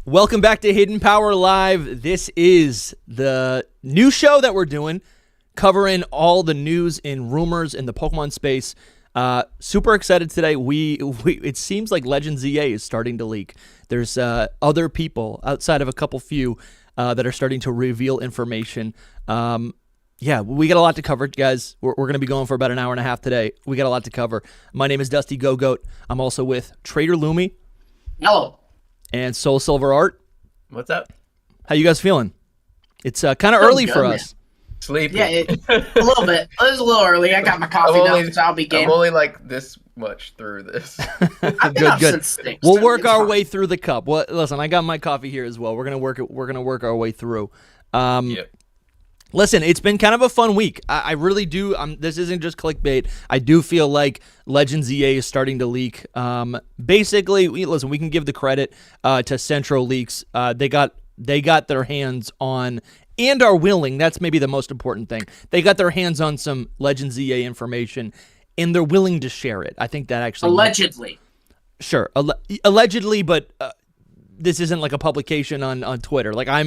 Welcome back to Hidden Power Live. This is the new show that we're doing, covering all the news and rumors in the Pokemon space. Super excited today. It seems like Legends EA is starting to leak. There's other people outside of a couple few that are starting to reveal information. Yeah, we got a lot to cover, guys. We're going to be going for about an hour and a half today. We got a lot to cover. My name is DustyGogoat. I'm also with TraderLumi. Hello. And SoulSilverArt. What's up? How you guys feeling? It's kind of early for us. Sleepy. Yeah, a little bit. It was a little early. I got my coffee now, so I'll be game. I'm only like this much through this. I've been up since 6. We'll work our way through the cup. Well, listen, I got my coffee here as well. We're gonna work our way through. Yep. Listen, it's been kind of a fun week. I really do. This isn't just clickbait. I do feel like Legends EA is starting to leak. Basically, listen, we can give the credit to Centro Leaks. They got their hands on and are willing. That's maybe the most important thing. They got their hands on some Legends EA information, and they're willing to share it. I think that actually allegedly. Sure, allegedly, but. This isn't like a publication on Twitter. Like I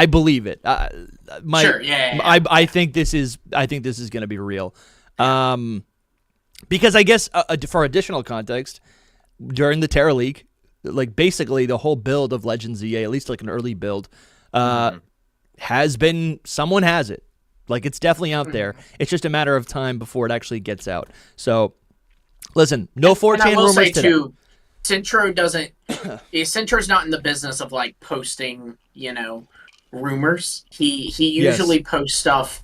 believe it. Sure, yeah. I think this is going to be real. Because I guess for additional context, during the Terra League, like basically the whole build of Legends EA, at least like an early build, has been someone has it. Like it's definitely out there. It's just a matter of time before it actually gets out. So, listen, no 4chan rumors today. Centro doesn't. Centro's not in the business of like posting, rumors. He usually posts stuff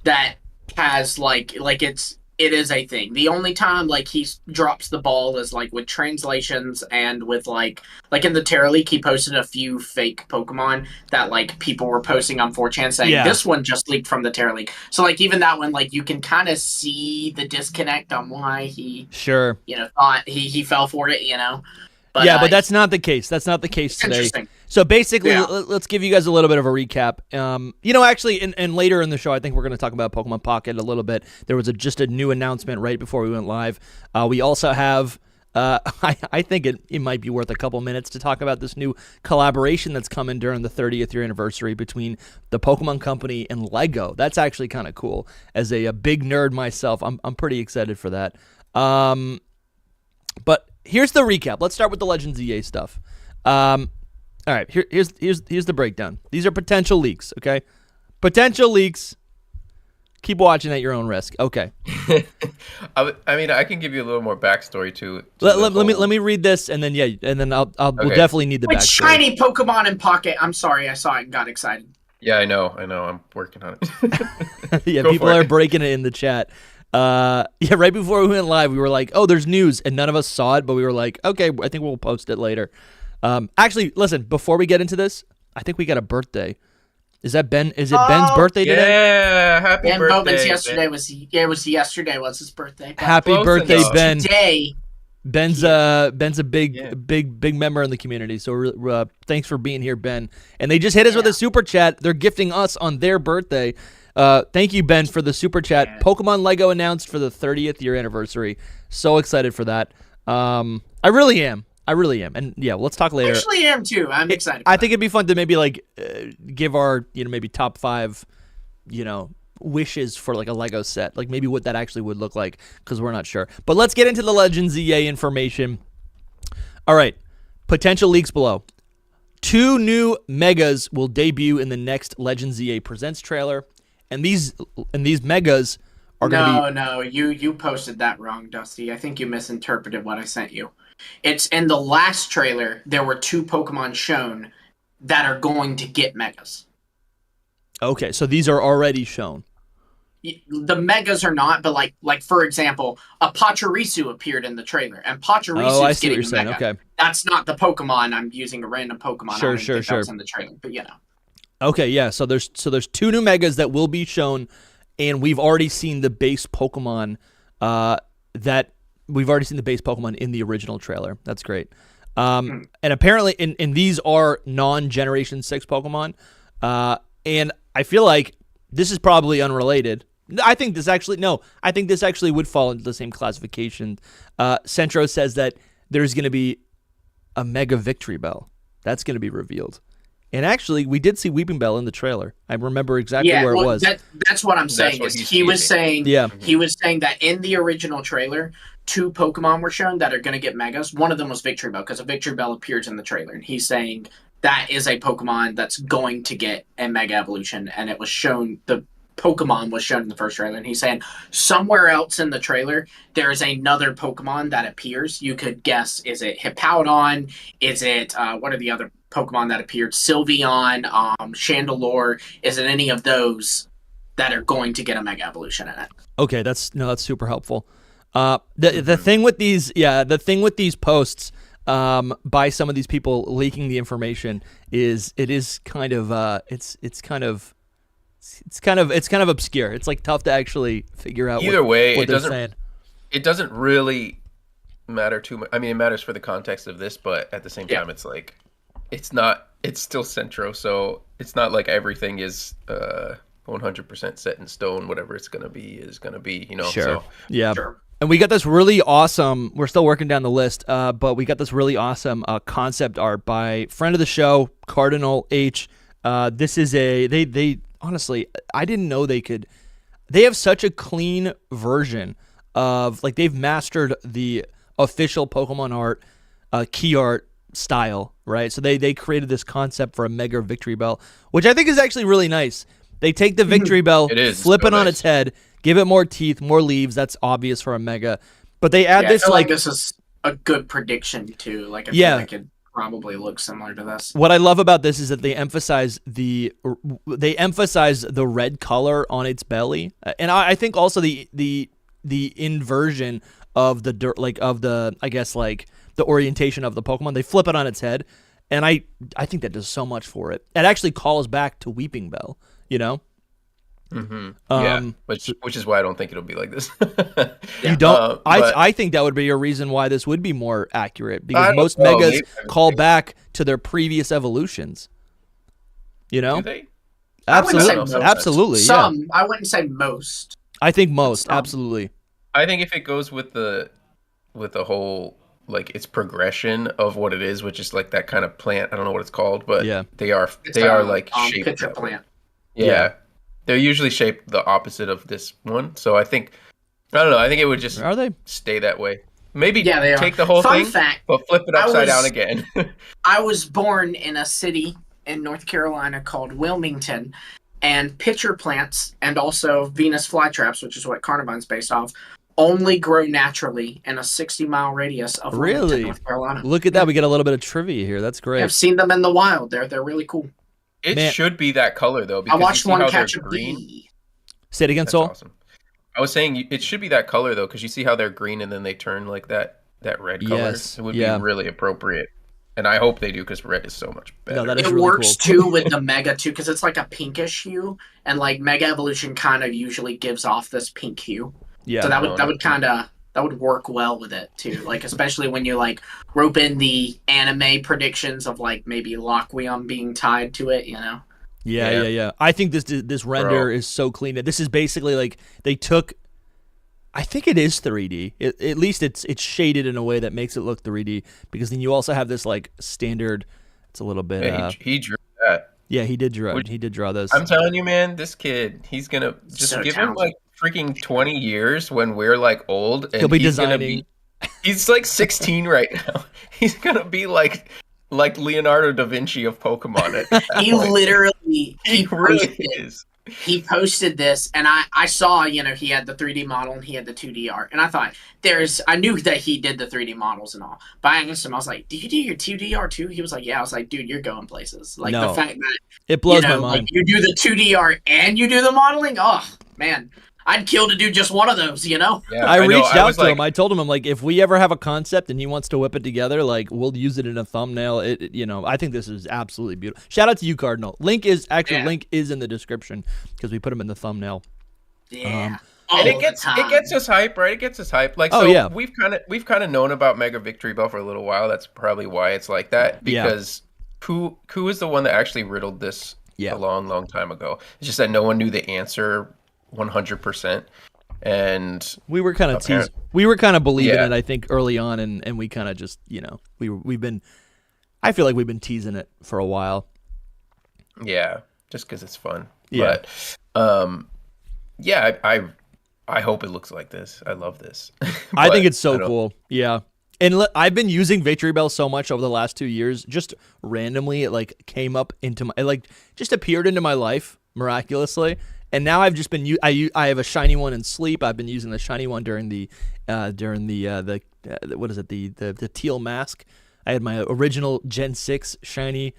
that has like it is a thing. The only time like he drops the ball is like with translations and with like in the Terra League, he posted a few fake Pokemon that like people were posting on 4chan saying this one just leaked from the Terra League. So like even that one, like you can kind of see the disconnect on why he thought he fell for it, But, but that's not the case. That's not the case today. So basically, let's give you guys a little bit of a recap. Actually, and later in the show, I think we're going to talk about Pokemon Pocket a little bit. There was just a new announcement right before we went live. We also have, I think it might be worth a couple minutes to talk about this new collaboration that's coming during the 30th year anniversary between the Pokemon Company and Lego. That's actually kind of cool. As a big nerd myself, I'm pretty excited for that. But here's the recap. Let's start with the Legends EA stuff. All right, here's the breakdown. These are potential leaks, okay? Potential leaks. Keep watching at your own risk. Okay. I mean, I can give you a little more backstory to let me read this, and then we'll definitely need the backstory. Shiny Pokemon in Pocket. I'm sorry, I saw it and got excited. Yeah, I know. I'm working on it. Yeah, people are breaking it in the chat. Right before we went live, we were like, "Oh, there's news," and none of us saw it, but we were like, "Okay, I think we'll post it later." Actually, listen, before we get into this, I think we got a birthday. Is that Ben? Is it Ben's birthday today? Yeah, happy birthday. Bowman's yesterday was his birthday. Happy birthday, Ben. Today. Ben's a big member in the community. So thanks for being here, Ben. And they just hit us with a super chat. They're gifting us on their birthday. Thank you, Ben, for the super chat. Yeah. Pokemon Lego announced for the 30th year anniversary. So excited for that. I really am. And yeah, let's talk later. I actually am too. I'm excited. I think it'd be fun to maybe like give our, maybe top 5, wishes for like a Lego set, like maybe what that actually would look like, because we're not sure. But let's get into the Legends EA information. All right, potential leaks below. 2 new megas will debut in the next Legends EA Presents trailer, and these megas are going to be... No, you posted that wrong, Dusty. I think you misinterpreted what I sent you. It's in the last trailer, there were 2 Pokemon shown that are going to get megas. Okay, so these are already shown. The megas are not, but like for example, a Pachirisu appeared in the trailer, and Pachirisu is getting a mega. Okay. That's not the Pokemon. I'm using a random Pokemon. Sure. That was in the trailer, but Okay, yeah. So there's 2 new megas that will be shown, and we've already seen the base Pokemon. We've already seen the base Pokemon in the original trailer. That's great. And apparently, and these are non-Generation 6 Pokemon. And I feel like this is probably unrelated. I think this actually would fall into the same classification. Centro says that there's going to be a Mega Victory Bell. That's going to be revealed. And actually, we did see Weeping Bell in the trailer. I remember exactly where it was. That's what I'm saying. He was saying that in the original trailer, 2 Pokemon were shown that are going to get Megas. One of them was Victory Bell, because a Victory Bell appears in the trailer. And he's saying that is a Pokemon that's going to get a Mega Evolution. And it was shown, the Pokemon was shown in the first trailer. And he's saying somewhere else in the trailer, there is another Pokemon that appears. You could guess, is it Hippowdon? Is it, what are the other Pokemon that appeared? Sylveon, Chandelure. Is it any of those that are going to get a Mega Evolution in it? Okay, that's super helpful. The thing with these posts by some of these people leaking the information is it's kind of obscure. It's like tough to actually figure out. Either way, what it doesn't really matter too much. I mean, it matters for the context of this, but at the same time, it's like it's still Centro, so it's not like everything is 100% set in stone. Whatever it's gonna be is gonna be, you know. Sure. So, yeah. Sure. And we got this really awesome. We're still working down the list, but we got this really awesome concept art by friend of the show, Cardinal H. This is they honestly, I didn't know they could. They have such a clean version of, like, they've mastered the official Pokemon art, key art style, right? So they created this concept for a Mega Victory Bell, which I think is actually really nice. They take the Victory Bell, flip it on its head, give it more teeth, more leaves. That's obvious for a Mega, but they add this, I feel like this is a good prediction too. Like, I feel like it probably looks similar to this. What I love about this is that they emphasize the red color on its belly, and I think also the inversion of the orientation of the Pokemon. They flip it on its head, and I think that does so much for it. It actually calls back to Weeping Bell, you know. Mm-hmm. Which is why I don't think it'll be like this. You don't? I think that would be a reason why this would be more accurate, because most Megas call back to their previous evolutions. You know? Do they? Absolutely. Some. I wouldn't say most. I think most. Absolutely. I think if it goes with the whole, like, its progression of what it is, which is like that kind of plant. I don't know what it's called, but they are like shaped. Pitcher plant. Yeah. They're usually shaped the opposite of this one, so I think, I don't know, I think it would just stay that way. Maybe take the whole thing, but flip it upside down again. I was born in a city in North Carolina called Wilmington, and pitcher plants and also Venus flytraps, which is what Carnivine's based off, only grow naturally in a 60-mile radius of Wilmington, North Carolina. Look at that. We get a little bit of trivia here. That's great. I've seen them in the wild. They're really cool. It should be that color, though, because I watched one catch a green. Bee. Say it again, Soul. Awesome. I was saying it should be that color, though, because you see how they're green and then they turn like that red color. Yes. It would be really appropriate. And I hope they do, because red is so much better. No, that is it really works, cool. too, with the Mega, too, because it's like a pinkish hue, and, like, Mega Evolution kind of usually gives off this pink hue. Yeah. So that would work well with it too, like, especially when you, like, rope in the anime predictions of, like, maybe Lockweon being tied to it, you know. Yeah. I think this render is so clean. This is basically like they took. I think it is 3D. At least it's shaded in a way that makes it look 3D, because then you also have this, like, standard. It's a little bit. Yeah, he drew that. Yeah, he did draw those. I'm telling you, man, this kid, he's gonna just give him like freaking 20 years when we're like old, and he'll be designing. He's like 16 right now. He's gonna be like Leonardo da Vinci of Pokemon. He literally, he really is. He posted this, and I saw, you know, he had the 3D model and he had the 2D art, and I thought, I knew that he did the 3D models and all, but I asked him, I was like, do you do your 2D art too? He was like, yeah. I was like, dude, you're going places. Like, the fact that it blows my mind. Like, you do the 2D art and you do the modeling, oh man, I'd kill to do just one of those, you know? Yeah, I reached out to him. I told him, I'm like, if we ever have a concept and he wants to whip it together, like, we'll use it in a thumbnail. I think this is absolutely beautiful. Shout out to you, Cardinal. Link is in the description, because we put him in the thumbnail. Yeah. And it gets us hype, right? It gets us hype. Like, we've kind of known about Mega Victory Bell for a little while. That's probably why it's like that, because who is the one that actually riddled this a long time ago? It's just that no one knew the answer 100%, and we were kind of believing it, I think, early on, and we kind of just, you know, we've been I feel like we've been teasing it for a while. Yeah, just because it's fun. Yeah. But, yeah, I hope it looks like this. I love this. I think it's so cool. Yeah. And I've been using Victory Bell so much over the last 2 years. Just randomly, it like came up into my, it like just appeared into my life miraculously. And now I've just been, I have a shiny one in Sleep. I've been using the shiny one during the what is it? The teal mask. I had my original Gen 6 shiny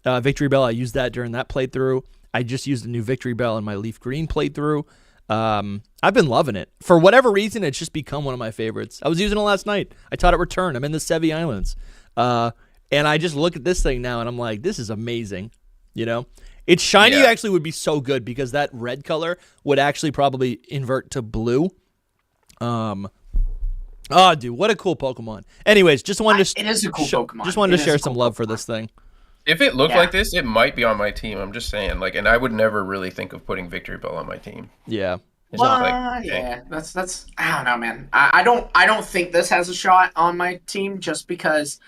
Victory Bell. I used that during that playthrough. I just used a new Victory Bell in my Leaf Green playthrough. I've been loving it. For whatever reason, it's just become one of my favorites. I was using it last night. I taught it Return. I'm in the Sevi Islands. And I just look at this thing now, and I'm like, this is amazing. You know? Its shiny actually would be so good because that red color would actually probably invert to blue. Oh, dude, what a cool Pokemon. Anyways, just wanted to... It is a cool Pokemon. Just wanted to share some love for this thing. If it looked like this, it might be on my team. I'm just saying, like, and I would never really think of putting Victory Bell on my team. Yeah. That's I don't know, man. I don't think this has a shot on my team just because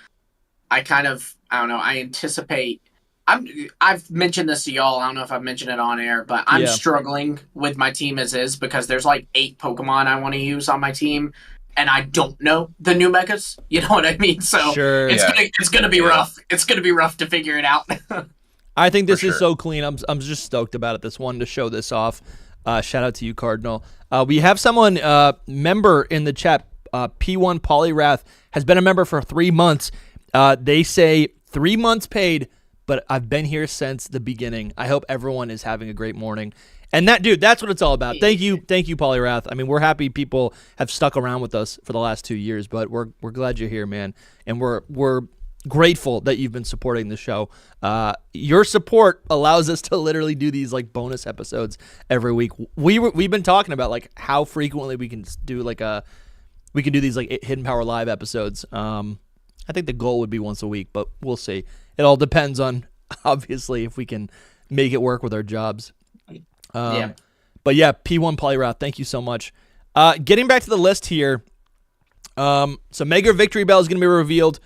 I don't know, I anticipate I've mentioned this to y'all. I don't know if I've mentioned it on air, but I'm struggling with my team as is because there's like 8 Pokemon I want to use on my team, and I don't know the new megas. You know what I mean? So it's gonna be rough. It's gonna be rough to figure it out. I think this is so clean. I'm just stoked about it. This one to show this off. Shout out to you, Cardinal. We have someone member in the chat. P1 Polyrath has been a member for 3 months. They say 3 months paid, but I've been here since the beginning. I hope everyone is having a great morning. And that's what it's all about. Thank you, Polyrath. I mean, we're happy people have stuck around with us for the last 2 years, but we're glad you're here, man. And we're grateful that you've been supporting the show. Your support allows us to literally do these like bonus episodes every week. We've been talking about like how frequently we can do these like Hidden Power Live episodes. I think the goal would be once a week, but we'll see. It all depends on, obviously, if we can make it work with our jobs. But yeah, P1 Polyrath, thank you so much. Getting back to the list here. So Mega Victory Bell is going to be revealed.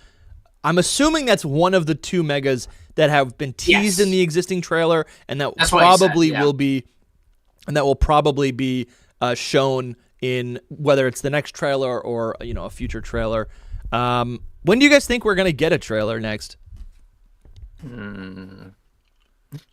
I'm assuming that's one of the 2 megas that have been teased in the existing trailer, and that will probably be shown in whether it's the next trailer or a future trailer. When do you guys think we're going to get a trailer next?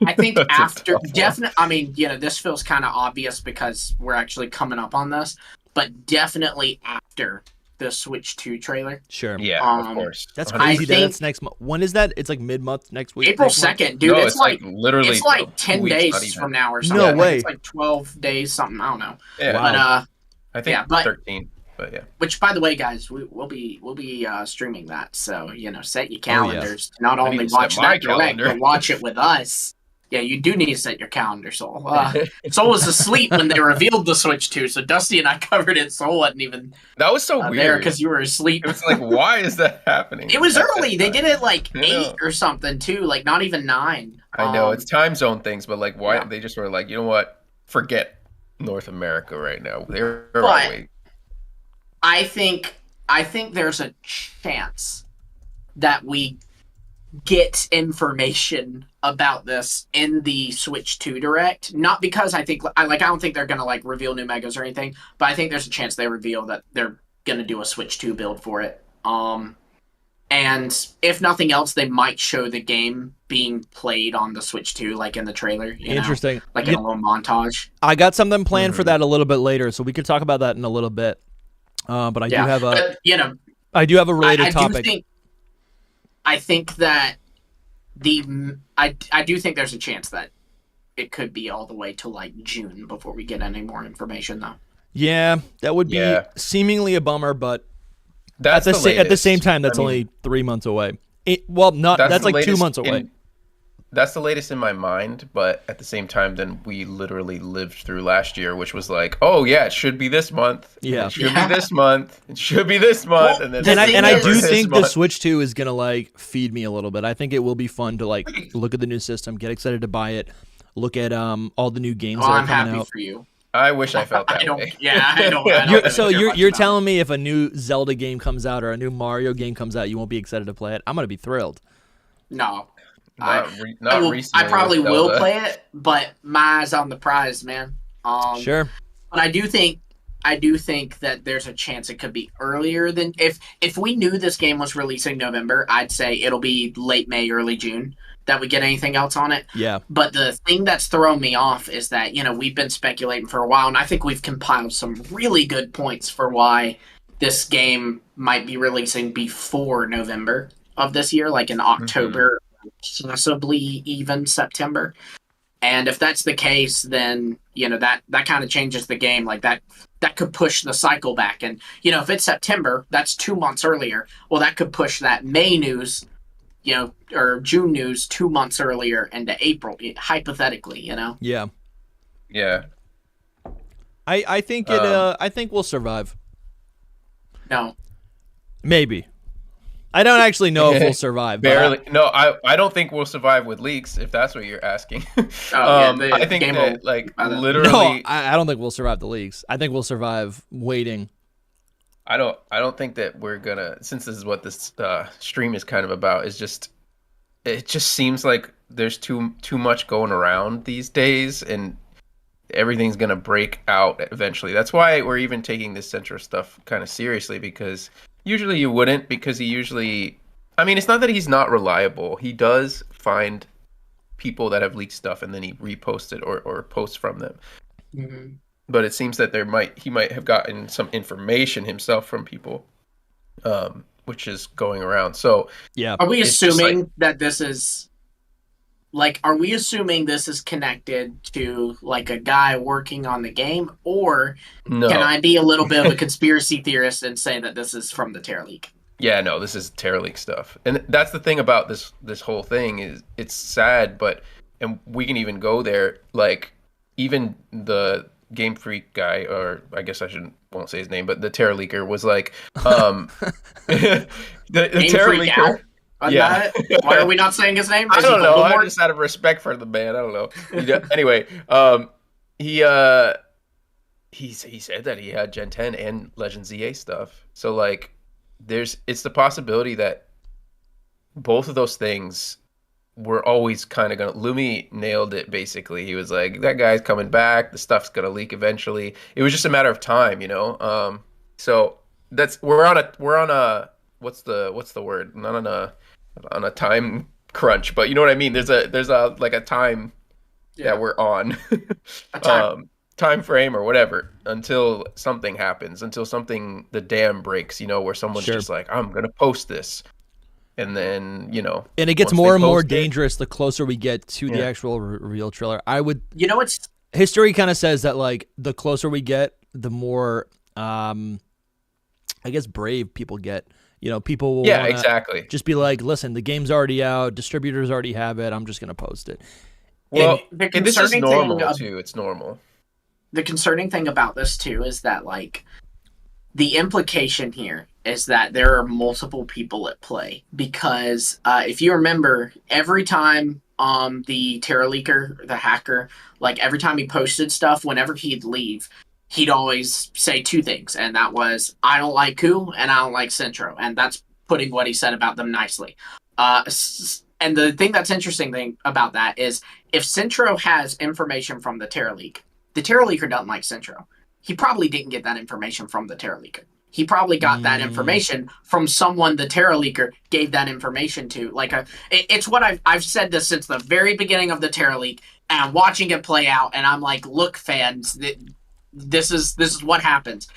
I think after definitely. I mean, this feels kind of obvious because we're actually coming up on this, but definitely after the Switch 2 trailer. Sure. Yeah, of course. That's crazy. That's next month. When is that? It's like mid-month next week. April 2nd, dude. No, it's like literally. It's like 10 days from now or something. No way. It's like 12 days, something. I don't know. Yeah. Wow. But I think 13. But yeah. Which, by the way, guys, we'll be streaming that. So set your calendars. Not only watch that direct, but watch it with us. Yeah, you do need to set your calendar, Soul. Soul was asleep when they revealed the Switch 2, so Dusty and I covered it. Soul wasn't even. That was so weird because you were asleep. It's like, why is that happening? It was early. They did it like 8 or something too, like not even 9. I know it's time zone things, but like, why they just were like, you know what? Forget North America right now. They're away. I think there's a chance that we get information about this in the Switch 2 Direct. Not because I don't think they're gonna reveal new megas or anything, but I think there's a chance they reveal that they're gonna do a Switch 2 build for it. And if nothing else, they might show the game being played on the Switch 2, like in the trailer. Interesting. In a little montage. I got something planned for that a little bit later, so we could talk about that in a little bit. But I do have a related topic. I think that I do think there's a chance that it could be all the way to June before we get any more information, though. Yeah, that would be seemingly a bummer, but at the same time, that's only 3 months away. That's like 2 months away. That's the latest in my mind, but at the same time, then we literally lived through last year, which was like, oh yeah, it should be this month. Yeah, it should be this month. It should be this month, and I do think the Switch 2 is gonna feed me a little bit. I think it will be fun to look at the new system, get excited to buy it, look at all the new games that are coming out. I'm happy for you. I wish I felt that way. Yeah, I don't. So you're telling me if a new Zelda game comes out or a new Mario game comes out, you won't be excited to play it? I'm gonna be thrilled. No. Not I recently. probably with will Zelda. play it, but my eyes on the prize, man. Sure. But I do think that there's a chance it could be earlier than if we knew this game was releasing November, I'd say it'll be late May, early June that we get anything else on it. Yeah. But the thing that's thrown me off is that, we've been speculating for a while, and I think we've compiled some really good points for why this game might be releasing before November of this year, like in October, possibly even September. And if that's the case, then that kind of changes the game. Like that could push the cycle back. And if it's September, that's 2 months earlier. Well, that could push that May news, or June news 2 months earlier into April, hypothetically. Yeah. Yeah. I think I think we'll survive. No. Maybe. I don't actually know if we'll survive. Barely. No, I don't think we'll survive with leaks, if that's what you're asking. I think that, literally... No, I don't think we'll survive the leaks. I think we'll survive waiting. I don't think that we're gonna... Since this is what this stream is kind of about, it just seems like there's too much going around these days, and everything's gonna break out eventually. That's why we're even taking this Centro stuff kind of seriously, because... Usually you wouldn't, because he usually... I mean, it's not that he's not reliable. He does find people that have leaked stuff, and then he reposts it or posts from them. Mm-hmm. But it seems that he might have gotten some information himself from people, which is going around. So yeah, are we assuming that this is... are we assuming this is connected to, a guy working on the game? Or no. Can I be a little bit of a conspiracy theorist and say that this is from the Terra Leak? Yeah, no, this is Terra Leak stuff. And that's the thing about this whole thing is it's sad, and we can even go there, even the Game Freak guy, or I guess won't say his name, but the Terra Leaker was the Terra Leaker... Yeah. Why are we not saying his name? I don't know. I just out of respect for the man. I don't know. Anyway, he said that he had Gen 10 and Legend ZA stuff. So it's the possibility that both of those things were always kind of gonna... Lumi nailed it basically. He was like, that guy's coming back, the stuff's gonna leak eventually. It was just a matter of time, So we're on a what's the word? Not on a time crunch, but you know what I mean. There's a time that we're on, a time frame or whatever, until something happens, until the dam breaks. Where someone's just like, I'm gonna post this, and then and it gets more and more dangerous the closer we get to the actual reveal trailer. It's history kind of says that the closer we get, the more I guess brave people get. People will exactly just be like, listen, the game's already out, distributors already have it, I'm just going to post it. Well, and this is normal, too. It's normal. The concerning thing about this, too, is that, the implication here is that there are multiple people at play. Because if you remember, every time the Terra Leaker, the hacker, every time he posted stuff, whenever he'd leave, he'd always say two things, and that was, I don't like Ku and I don't like Centro, and that's putting what he said about them nicely. And the thing that's interesting about that is, if Centro has information from the Terra Leak, the Terra Leaker doesn't like Centro. He probably didn't get that information from the Terra Leaker. He probably got that information from someone the Terra Leaker gave that information to. It's what I've said this since the very beginning of the Terra Leak, and I'm watching it play out, and I'm like, look, fans, this is what happens.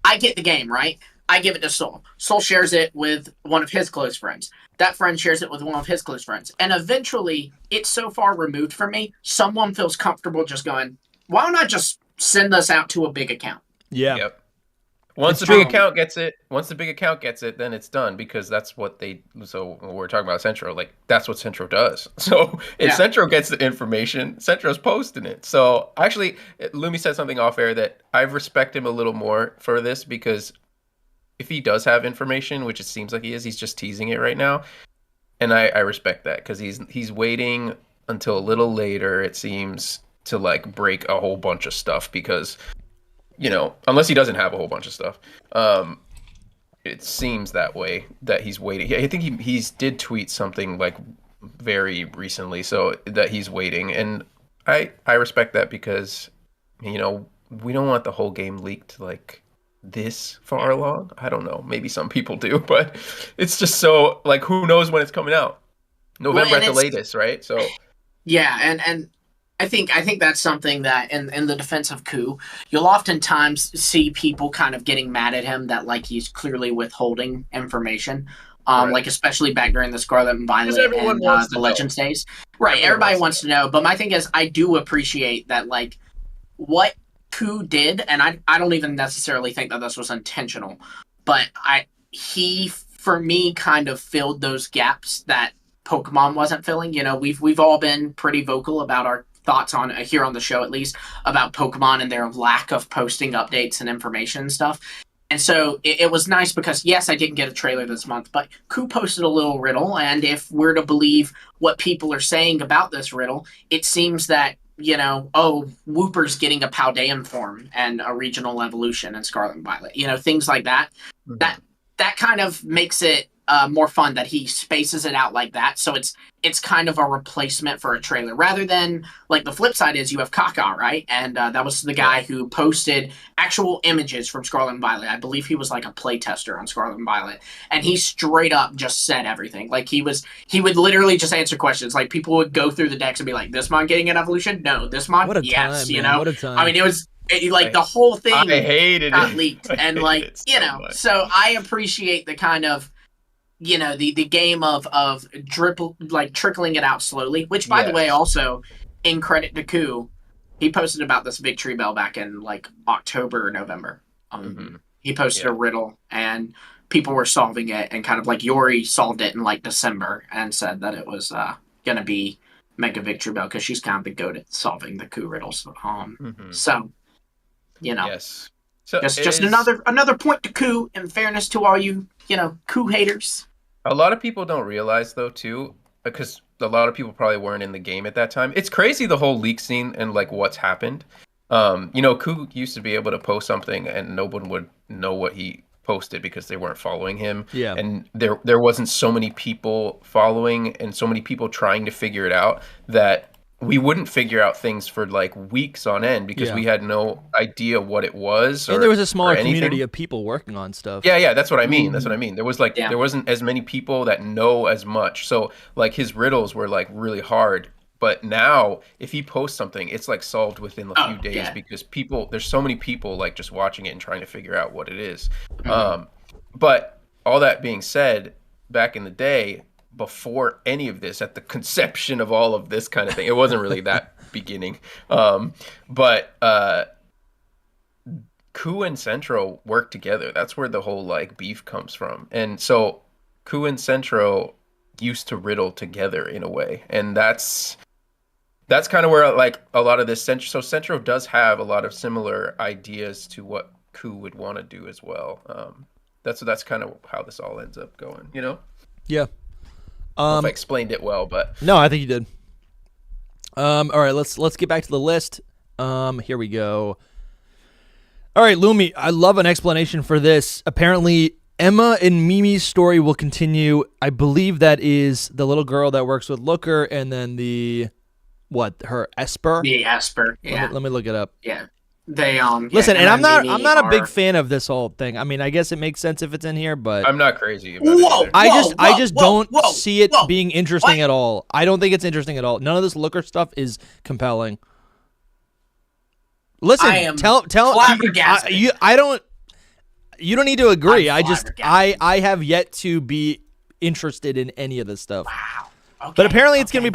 I get the game, right? I give it to Soul. Soul shares it with one of his close friends. That friend shares it with one of his close friends. And eventually, it's so far removed from me, someone feels comfortable just going, why don't I just send this out to a big account? Yeah. Yep. Once the big account gets it, then it's done, because that's what so when we're talking about Centro, that's what Centro does. So if Centro gets the information, Centro's posting it. So actually, Lumi said something off air that I respect him a little more for this, because if he does have information, which it seems like he is, he's just teasing it right now. And I respect that, because he's waiting until a little later, it seems, to break a whole bunch of stuff, because unless he doesn't have a whole bunch of stuff. it seems that way, that he's waiting. I think he did tweet something like very recently, so that he's waiting, and I respect that because, you know, we don't want the whole game leaked like this far along. I don't know, maybe some people do, but it's just so like, who knows when it's coming out? November at the latest, right? So yeah, and I think that's something that in the defense of Ku, you'll oftentimes see people kind of getting mad at him that like he's clearly withholding information. Right. Like especially back during the Scarlet and Violet and the Legends days. Right, everybody wants to know. But my thing is, I do appreciate that, like, what Ku did, and I don't even necessarily think that this was intentional, but he, for me, kind of filled those gaps that Pokemon wasn't filling. You know, we've all been pretty vocal about our thoughts on here on the show, at least, about Pokemon and their lack of posting updates and information and stuff. And so it was nice because, yes, I didn't get a trailer this month, but Ku posted a little riddle, and if we're to believe what people are saying about this riddle, it seems that, you know, Wooper's getting a Paldean form and a regional evolution in Scarlet and Violet. You know, things like that. Mm-hmm. That kind of makes it more fun that he spaces it out like that. So it's kind of a replacement for a trailer, rather than, like, the flip side is you have Kaka, right? And that was the guy who posted actual images from Scarlet and Violet. I believe he was like a play tester on Scarlet and Violet, and he straight up just said everything. Like, he would literally just answer questions. Like, people would go through the decks and be like, this mon getting an evolution? No. This mon? What a yes. time, you man. know? What a time. I mean, it was like the whole thing I hated got it. leaked. And like, you know, much. So I appreciate the kind of, you know, the game of trickling it out slowly, which, by the way, also, in credit to Ku, he posted about this Victory Bell back in, like, October or November. He posted a riddle, and people were solving it, and kind of, like, Yori solved it in, like, December, and said that it was going to be Mega Victory Bell, because she's kind of the goat at solving the Ku riddles. So, you know. Yes. So just another point to Ku, in fairness to all you know, Ku haters. A lot of people don't realize, though, too, because a lot of people probably weren't in the game at that time. It's crazy, the whole leak scene and, like, what's happened. You know, Ku used to be able to post something and no one would know what he posted because they weren't following him. Yeah. And there wasn't so many people following and so many people trying to figure it out that we wouldn't figure out things for, like, weeks on end because we had no idea what it was. And there was a smaller community of people working on stuff. Yeah, that's what I mean. That's what I mean. There was, like, there wasn't as many people that know as much. So, like, his riddles were, like, really hard. But now, if he posts something, it's, like, solved within a few days because there's so many people, like, just watching it and trying to figure out what it is. But all that being said, back in the day, before any of this, at the conception of all of this kind of thing, it wasn't really that beginning. But Ku and Centro work together. That's where the whole, like, beef comes from. And so Ku and Centro used to riddle together in a way. And that's kind of where, like, a lot of this Centro does have a lot of similar ideas to what Ku would want to do as well. That's kind of how this all ends up going, you know? Yeah. I don't know if I explained it well, but no, I think you did. All right, let's get back to the list. Here we go. All right, Lumi, I love an explanation for this. Apparently, Emma and Mimi's story will continue. I believe that is the little girl that works with Looker, and then her Esper? The Esper, yeah. Let me look it up. Yeah. They listen, and I'm not a big fan of this whole thing. I mean, I guess it makes sense if it's in here, but I'm not crazy about it either. I just don't see it being interesting at all. I don't think it's interesting at all. None of this Looker stuff is compelling. Listen, tell you don't need to agree. I have yet to be interested in any of this stuff. Wow. Okay, but apparently it's gonna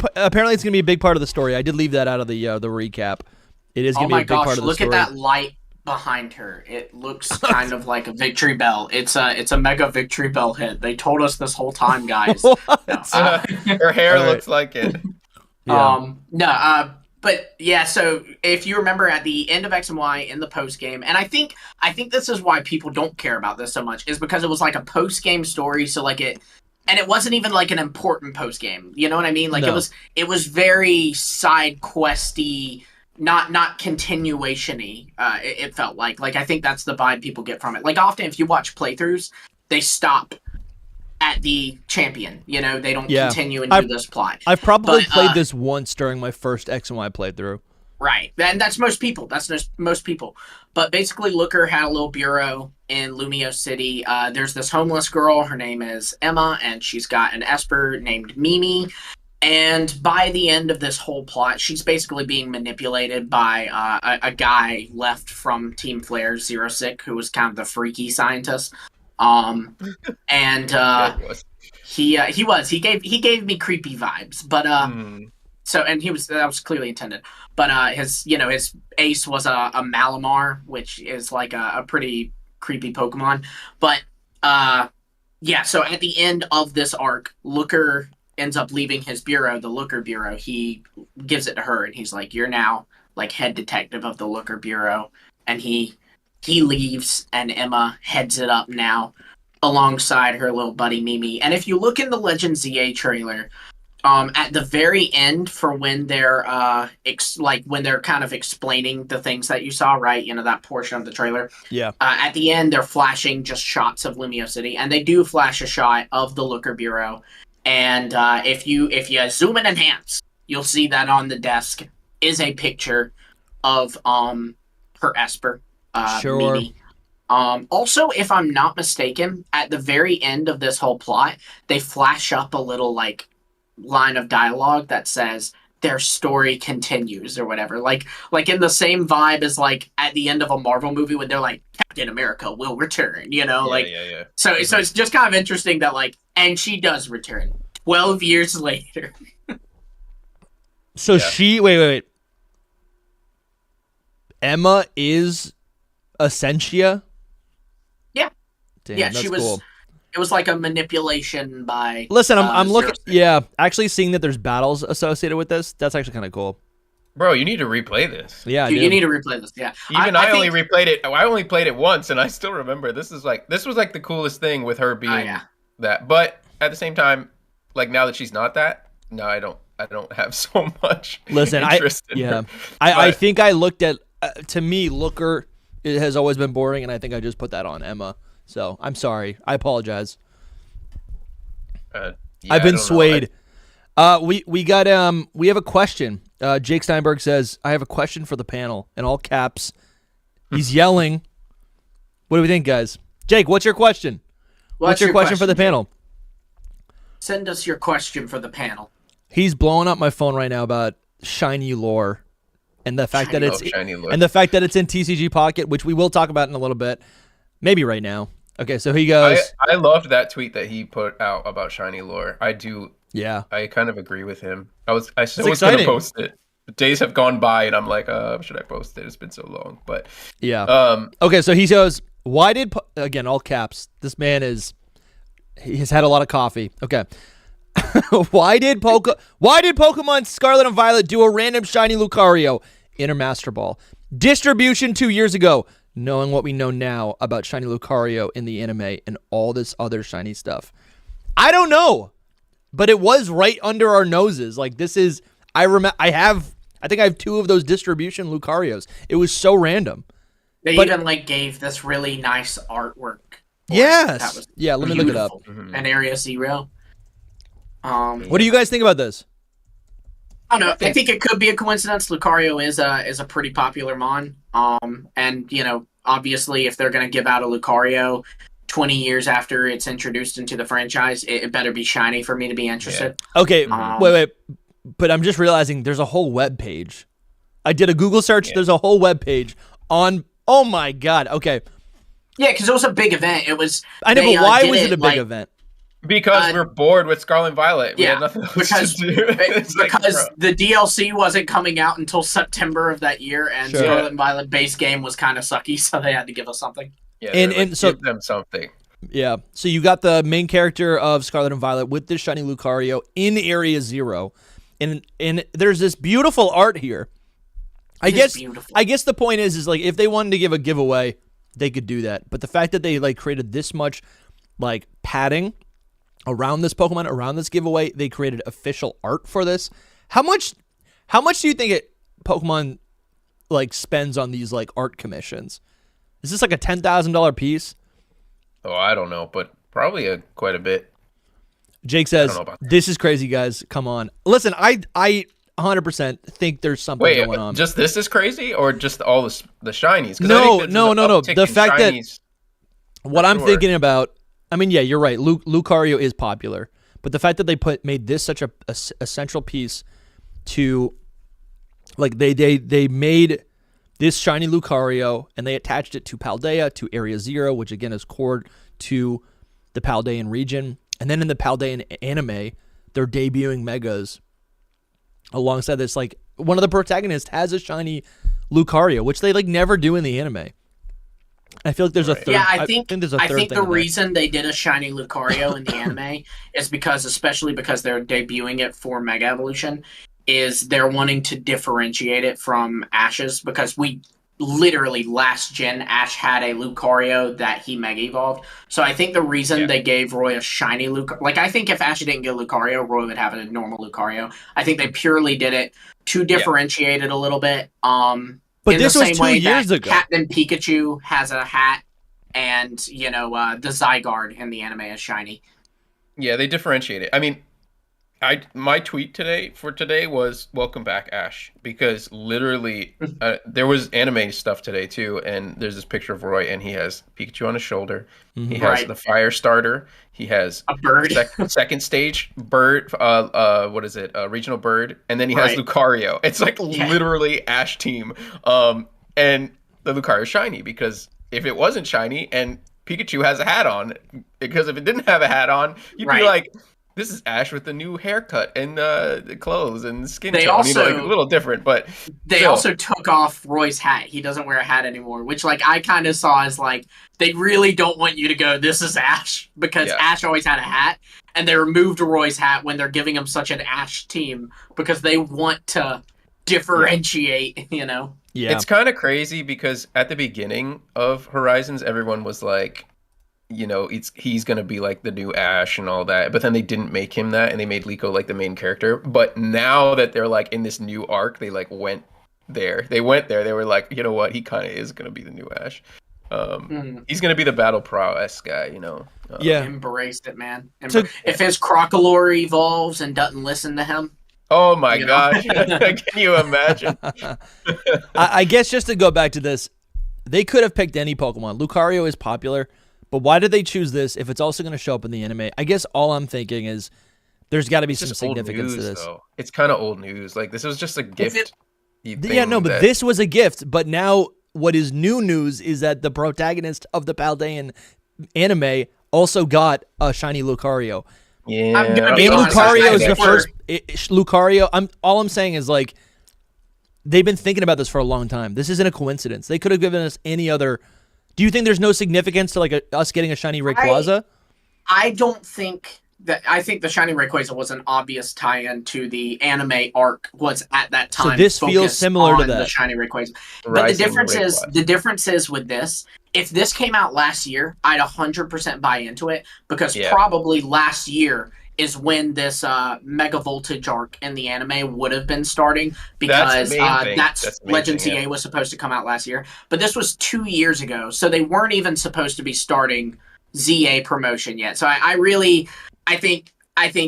be a big part of the story. I did leave that out of the recap. It is going to be a big part of the story. Look at that light behind her. It looks kind of like a Victory Bell. It's a Mega Victory Bell hit. They told us this whole time, guys. Her hair looks like it. Yeah. But yeah, so if you remember at the end of X and Y in the post game, and I think this is why people don't care about this so much, is because it was like a post game story, so like it wasn't even like an important post game. You know what I mean? Like it was very side questy. Not continuation-y, it felt like. Like, I think that's the vibe people get from it. Like, often if you watch playthroughs, they stop at the champion. You know, they don't continue and do this plot. I've probably played this once during my first X and Y playthrough. Right, and that's most people. That's most people. But basically, Looker had a little bureau in Lumiose City. There's this homeless girl. Her name is Emma, and she's got an Esper named Mimi. And by the end of this whole plot, she's basically being manipulated by a guy left from Team Flare, 06, who was kind of the freaky scientist. He gave me creepy vibes, but so, and that was clearly intended, but his ace was a Malamar, which is like a pretty creepy Pokemon, but so at the end of this arc, Looker ends up leaving his bureau, the Looker Bureau. He gives it to her, and he's like, "You're now like head detective of the Looker Bureau," and he leaves, and Emma heads it up now alongside her little buddy Mimi. And if you look in the Legend ZA trailer, at the very end, for when they're when they're kind of explaining the things that you saw, right? You know, that portion of the trailer. Yeah. At the end, they're flashing just shots of Lumiose City, and they do flash a shot of the Looker Bureau. And if you zoom and enhance, you'll see that on the desk is a picture of her Esper, sure. Mimi. Also, if I'm not mistaken, at the very end of this whole plot, they flash up a little like line of dialogue that says their story continues or whatever. Like in the same vibe as like at the end of a Marvel movie when they're like, Captain America will return, you know? Yeah. So it's just kind of interesting that like, and she does return 12 years later. So she wait. Emma is Essentia? Yeah. Damn, yeah, that's she was cool. It was like a manipulation by Listen, I'm looking. Zero Six. Yeah, actually seeing that there's battles associated with this. That's actually kind of cool. Bro, you need to replay this. Yeah, Dude, you need to replay this. Yeah, I only replayed it. I only played it once, and I still remember. This was like the coolest thing with her being that. But at the same time, like now that she's not that, no, I don't have so much. Listen, interest in her. I think I looked at. To me, Looker it has always been boring, and I think I just put that on Emma. So I'm sorry. I apologize. I've been swayed. We have a question. Jake Steinberg says, "I have a question for the panel." In all caps, he's yelling. What do we think, guys? Jake, what's your question? What's your question for the panel? Send us your question for the panel. He's blowing up my phone right now about shiny lore, and the fact that it's in TCG Pocket, which we will talk about in a little bit, maybe right now. Okay, so he goes. I loved that tweet that he put out about shiny lore. I do. Yeah, I kind of agree with him. I still was going to post it. The days have gone by, and I'm like, should I post it? It's been so long, but yeah. Okay, so he goes. Why did again all caps? This man has had a lot of coffee. Okay. Why did Pokemon Scarlet and Violet do a random shiny Lucario in a Master Ball? Distribution 2 years ago. Knowing what we know now about shiny Lucario in the anime and all this other shiny stuff. I don't know, but it was right under our noses. Like this is, I think I have 2 of those distribution Lucarios. It was so random. They even like gave this really nice artwork. Yes. Yeah, let me look it up. An Area 0. What do you guys think about this? I don't know. I think it could be a coincidence. Lucario is a pretty popular mon. And you know, obviously, if they're gonna give out a Lucario 20 years after it's introduced into the franchise, it better be shiny for me to be interested. Yeah. Okay, wait, but I'm just realizing there's a whole web page. I did a Google search. Yeah. There's a whole web page on. Oh my god. Okay. Yeah, because it was a big event. It was. I know, but why was it a big event? Because we're bored with Scarlet and Violet. We had nothing else to do. Because the DLC wasn't coming out until September of that year, and Scarlet and Violet base game was kind of sucky, so they had to give us something. Yeah, and so give them something. Yeah, so you got the main character of Scarlet and Violet with this shiny Lucario in Area 0, and there's this beautiful art here. I guess the point is like if they wanted to give a giveaway, they could do that. But the fact that they like created this much like padding around this Pokemon, around this giveaway, they created official art for this. How much do you think Pokemon like spends on these like art commissions? Is this like a $10,000 piece? Oh, I don't know, but Probably quite a bit. Jake says, "This is crazy, guys. Come on, listen. I 100% think there's something going on. Just this is crazy, or just all the shinies? No. The fact that what I'm thinking about. I mean, yeah, you're right. Lucario is popular, but the fact that they made this such a central piece to, like, they made this shiny Lucario and they attached it to Paldea, to Area 0, which again is core to the Paldean region. And then in the Paldean anime, they're debuting Megas alongside this. Like, one of the protagonists has a shiny Lucario, which they like never do in the anime. I feel like there's a third. Yeah, I think there's a third. I think the reason they did a shiny Lucario in the anime is especially because they're debuting it for Mega Evolution, is they're wanting to differentiate it from Ash's, because we literally last gen Ash had a Lucario that he Mega Evolved. So I think the reason they gave Roy a shiny Lucario, like, I think if Ash didn't get Lucario, Roy would have a normal Lucario. I think they purely did it to differentiate it a little bit. But this was 2 years ago. Captain Pikachu has a hat, and the Zygarde in the anime is shiny. Yeah, they differentiate it. I mean, my tweet today was "Welcome back, Ash," because literally there was anime stuff today too, and there's this picture of Roy, and he has Pikachu on his shoulder. Mm-hmm. He has the fire starter. He has a bird, second stage bird. What is it? Regional bird, and then he has Lucario. It's like literally Ash team. And the Lucario is shiny, because if it wasn't shiny and Pikachu has a hat on, because if it didn't have a hat on, you'd be like, this is Ash with the new haircut and the clothes and skin tone. Also, a little different, but they also took off Roy's hat. He doesn't wear a hat anymore, which, like, I kind of saw as, like, they really don't want you to go, this is Ash, because Ash always had a hat, and they removed Roy's hat when they're giving him such an Ash team, because they want to differentiate, Yeah. It's kind of crazy, because at the beginning of Horizons, everyone was like, he's going to be like the new Ash and all that. But then they didn't make him that, and they made Liko like the main character. But now that they're like in this new arc, they like went there. They were like, you know what? He kind of is going to be the new Ash. He's going to be the battle prowess guy, Embrace it, man. If his Crocolore evolves and doesn't listen to him. Oh my gosh. Can you imagine? I guess just to go back to this, they could have picked any Pokemon. Lucario is popular. But why did they choose this if it's also going to show up in the anime? I guess all I'm thinking is there's got to be some significance to this. Though. It's kind of old news. Like, this was just a gift. But this was a gift. But now what is new news is that the protagonist of the Paldean anime also got a shiny Lucario. Yeah. And Lucario is the first. Lucario, all I'm saying is, like, they've been thinking about this for a long time. This isn't a coincidence. They could have given us any other. Do you think there's no significance to, like, us getting a shiny Rayquaza? I don't think that. I think the shiny Rayquaza was an obvious tie-in to the anime arc. Was at that time. So this feels similar to that. The shiny Rayquaza. But the difference is with this. If this came out last year, I'd 100% buy into it, because probably last year is when this Mega Voltage arc in the anime would have been starting, because that's Legend ZA was supposed to come out last year. But this was 2 years ago, so they weren't even supposed to be starting ZA promotion yet. So I think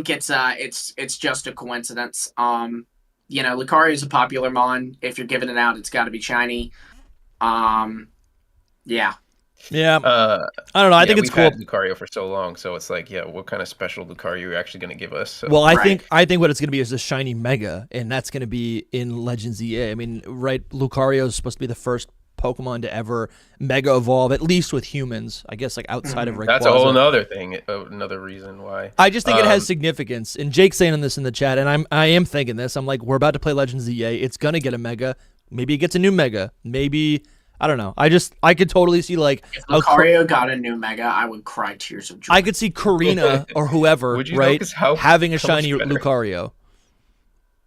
it's just a coincidence. Lucario is a popular mon. If you're giving it out, it's got to be shiny. Yeah, I don't know. I think it's cool. We've had Lucario for so long, so it's like, what kind of special Lucario are you actually going to give us? So. Well, I think what it's going to be is a shiny Mega, and that's going to be in Legend ZA. I mean, Lucario is supposed to be the first Pokemon to ever Mega Evolve, at least with humans. I guess, like, outside of Rayquaza. That's a whole other thing, another reason why. I just think it has significance, and Jake's saying this in the chat, and I am thinking this. I'm like, we're about to play Legend ZA. It's going to get a Mega. Maybe it gets a new Mega. Maybe. I don't know. I could totally see, like, if Lucario got a new Mega, I would cry tears of joy. I could see Karina or whoever, having a shiny Lucario.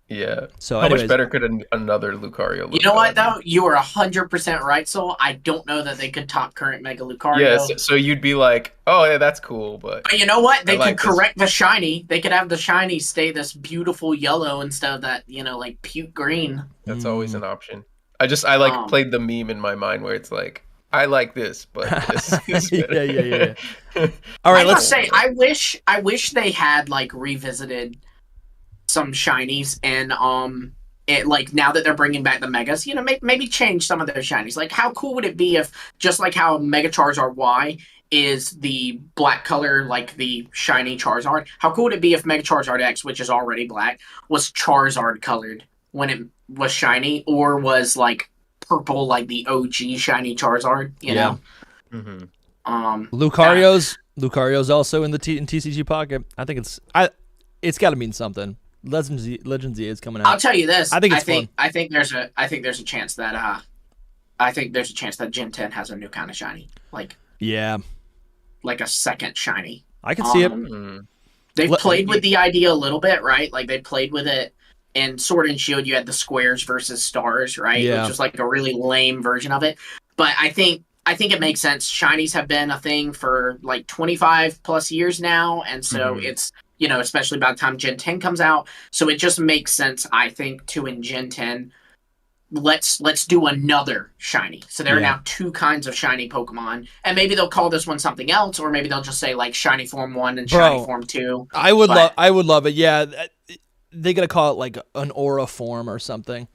Yeah. So how much better could another Lucario look? You know what, though? You are 100% right, Soul. I don't know that they could top current Mega Lucario. Yeah, so you'd be like, oh, yeah, that's cool, but you know what? They could correct the shiny. They could have the shiny stay this beautiful yellow instead of that, like, puke green. That's always an option. I played the meme in my mind where it's like, I like this, but this is better. Yeah. All right, let's say I wish they had like revisited some shinies and it, like, now that they're bringing back the megas, you know, maybe change some of their shinies. Like, how cool would it be if, just like how Mega Charizard Y is the black color, like the shiny Charizard, how cool would it be if Mega Charizard X, which is already black, was Charizard colored when it was shiny, or was like purple, like the OG shiny Charizard, you know? Mm-hmm. Lucario's also in the in TCG Pocket. I think it's got to mean something. Legends Z is coming out. I'll tell you this. I think it's fun. I think there's a chance that Gen 10 has a new kind of shiny, like a second shiny. I can see it. They've played with the idea a little bit, right? Like, they played with it in Sword and Shield. You had the squares versus stars, right? Yeah. Which was like a really lame version of it. But I think it makes sense. Shinies have been a thing for like 25 plus years now, and so it's, you know, especially by the time Gen 10 comes out. So it just makes sense, I think, to, in Gen 10, let's do another shiny. So there are now two kinds of shiny Pokemon, and maybe they'll call this one something else, or maybe they'll just say like Shiny Form 1 and Shiny Form 2. I would love it. Yeah, they gotta call it like an Aura Form or something.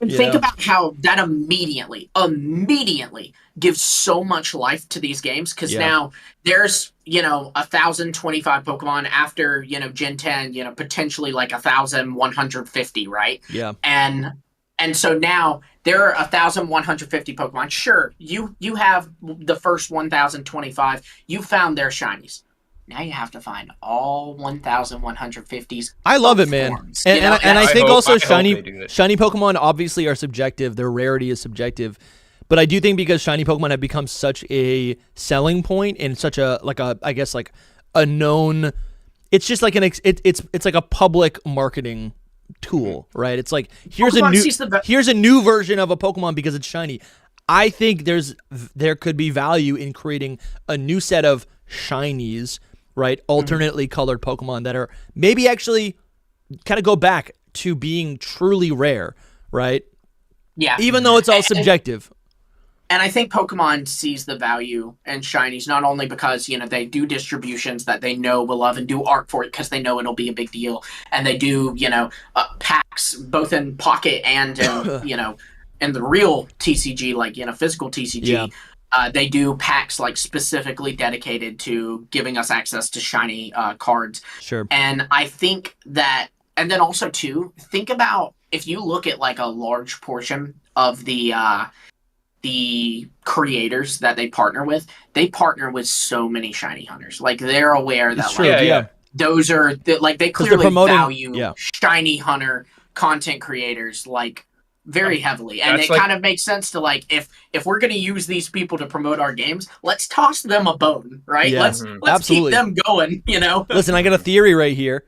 And think about how that immediately gives so much life to these games, because now there's, you know, 1,025 Pokemon after, you know, Gen 10, you know, potentially like 1,150, right? Yeah. And so now there are 1,150 Pokemon. Sure, you have the first 1,025. You found their shinies. Now you have to find all 1,150s. I love it, man. And I think also shiny Pokemon obviously are subjective. Their rarity is subjective. But I do think because shiny Pokemon have become such a selling point and such a known, it's just like it's like a public marketing tool, right? It's like here's a new version of a Pokemon because it's shiny. I think there could be value in creating a new set of shinies, right? Alternately colored Pokemon that are maybe actually kind of go back to being truly rare, right? Yeah. Even though it's all subjective. And I think Pokemon sees the value in shinies, not only because, you know, they do distributions that they know will love and do art for it because they know it'll be a big deal. And they do, you know, packs, both in Pocket and, in, you know, in the real TCG, like, you know, physical TCG. Yeah. They do packs like specifically dedicated to giving us access to shiny cards. Sure. And I think that, and then also too, think about if you look at like a large portion of the creators that they partner with with so many shiny hunters. Like, they're aware that those are like, they clearly value shiny hunter content creators like very heavily, and it kind of makes sense to like, if we're going to use these people to promote our games, let's toss them a bone, right? Let's keep them going, you know. Listen, I got a theory right here.